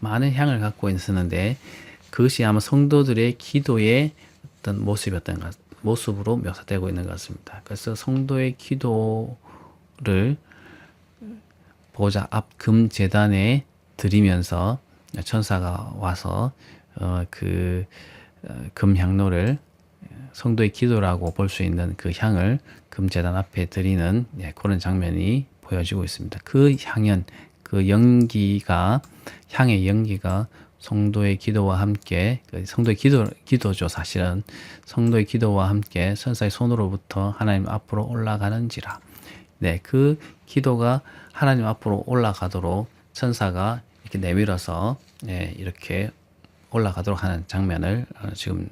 Speaker 1: 많은 향을 갖고 있었는데 그것이 아마 성도들의 기도의 어떤 모습으로 묘사되고 있는 것 같습니다. 그래서 성도의 기도를 보좌 앞 금 제단에 드리면서 천사가 와서 금 향로를 성도의 기도라고 볼 수 있는 그 향을 금제단 앞에 드리는 그런 장면이 보여지고 있습니다. 그 향연, 그 연기가, 향의 연기가 성도의 기도와 함께, 성도의 기도죠, 사실은. 성도의 기도와 함께 천사의 손으로부터 하나님 앞으로 올라가는지라. 네, 그 기도가 하나님 앞으로 올라가도록 천사가 이렇게 내밀어서 이렇게 올라가도록 하는 장면을 지금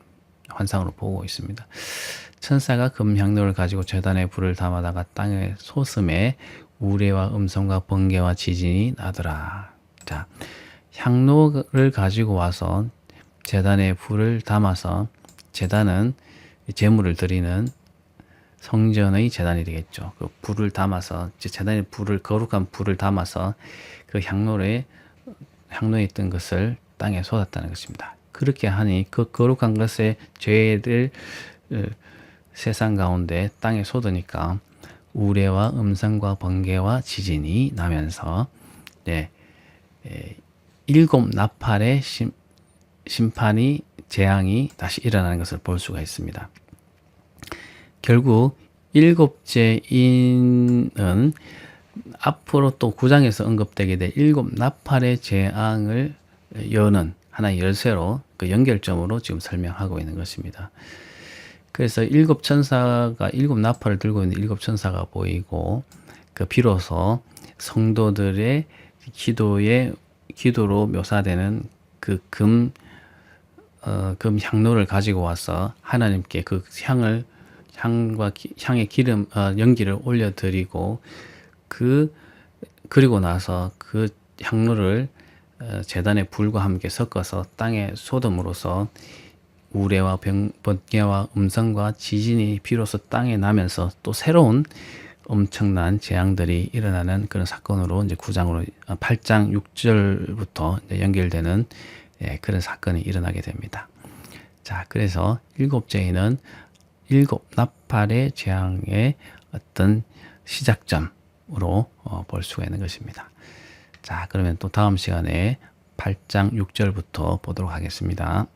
Speaker 1: 환상으로 보고 있습니다. 천사가 금향로를 가지고 제단에 불을 담아다가 땅에 솟음에 우레와 음성과 번개와 지진이 나더라. 자, 향로를 가지고 와서 제단에 불을 담아서, 제단은 제물을 드리는 성전의 제단이 되겠죠. 그 불을 담아서, 제단에 불을, 거룩한 불을 담아서 그 향로에 있던 것을 땅에 쏟았다는 것입니다. 그렇게 하니 그 거룩한 것의 죄를 세상 가운데 땅에 쏟으니까 우레와 음성과 번개와 지진이 나면서 일곱 나팔의 심판이, 재앙이 다시 일어나는 것을 볼 수가 있습니다. 결국 일곱째 인은 앞으로 또 9장에서 언급되게 될 일곱 나팔의 재앙을 여는 하나의 열쇠로, 그 연결점으로 지금 설명하고 있는 것입니다. 그래서 일곱 천사가, 일곱 나팔을 들고 있는 일곱 천사가 보이고, 그 비로소 성도들의 기도로 묘사되는 그 금 향로를 가지고 와서 하나님께 그 향의 기름, 연기를 올려드리고, 그리고 나서 그 향로를 제단의 불과 함께 섞어서 땅에 쏟음으로써 우레와 번개와 음성과 지진이 비로소 땅에 나면서 또 새로운 엄청난 재앙들이 일어나는 그런 사건으로 이제 8장 6절부터 연결되는 그런 사건이 일어나게 됩니다. 자, 그래서 일곱째는 일곱 나팔의 재앙의 어떤 시작점으로 볼 수가 있는 것입니다. 자, 그러면 또 다음 시간에 8장 6절부터 보도록 하겠습니다.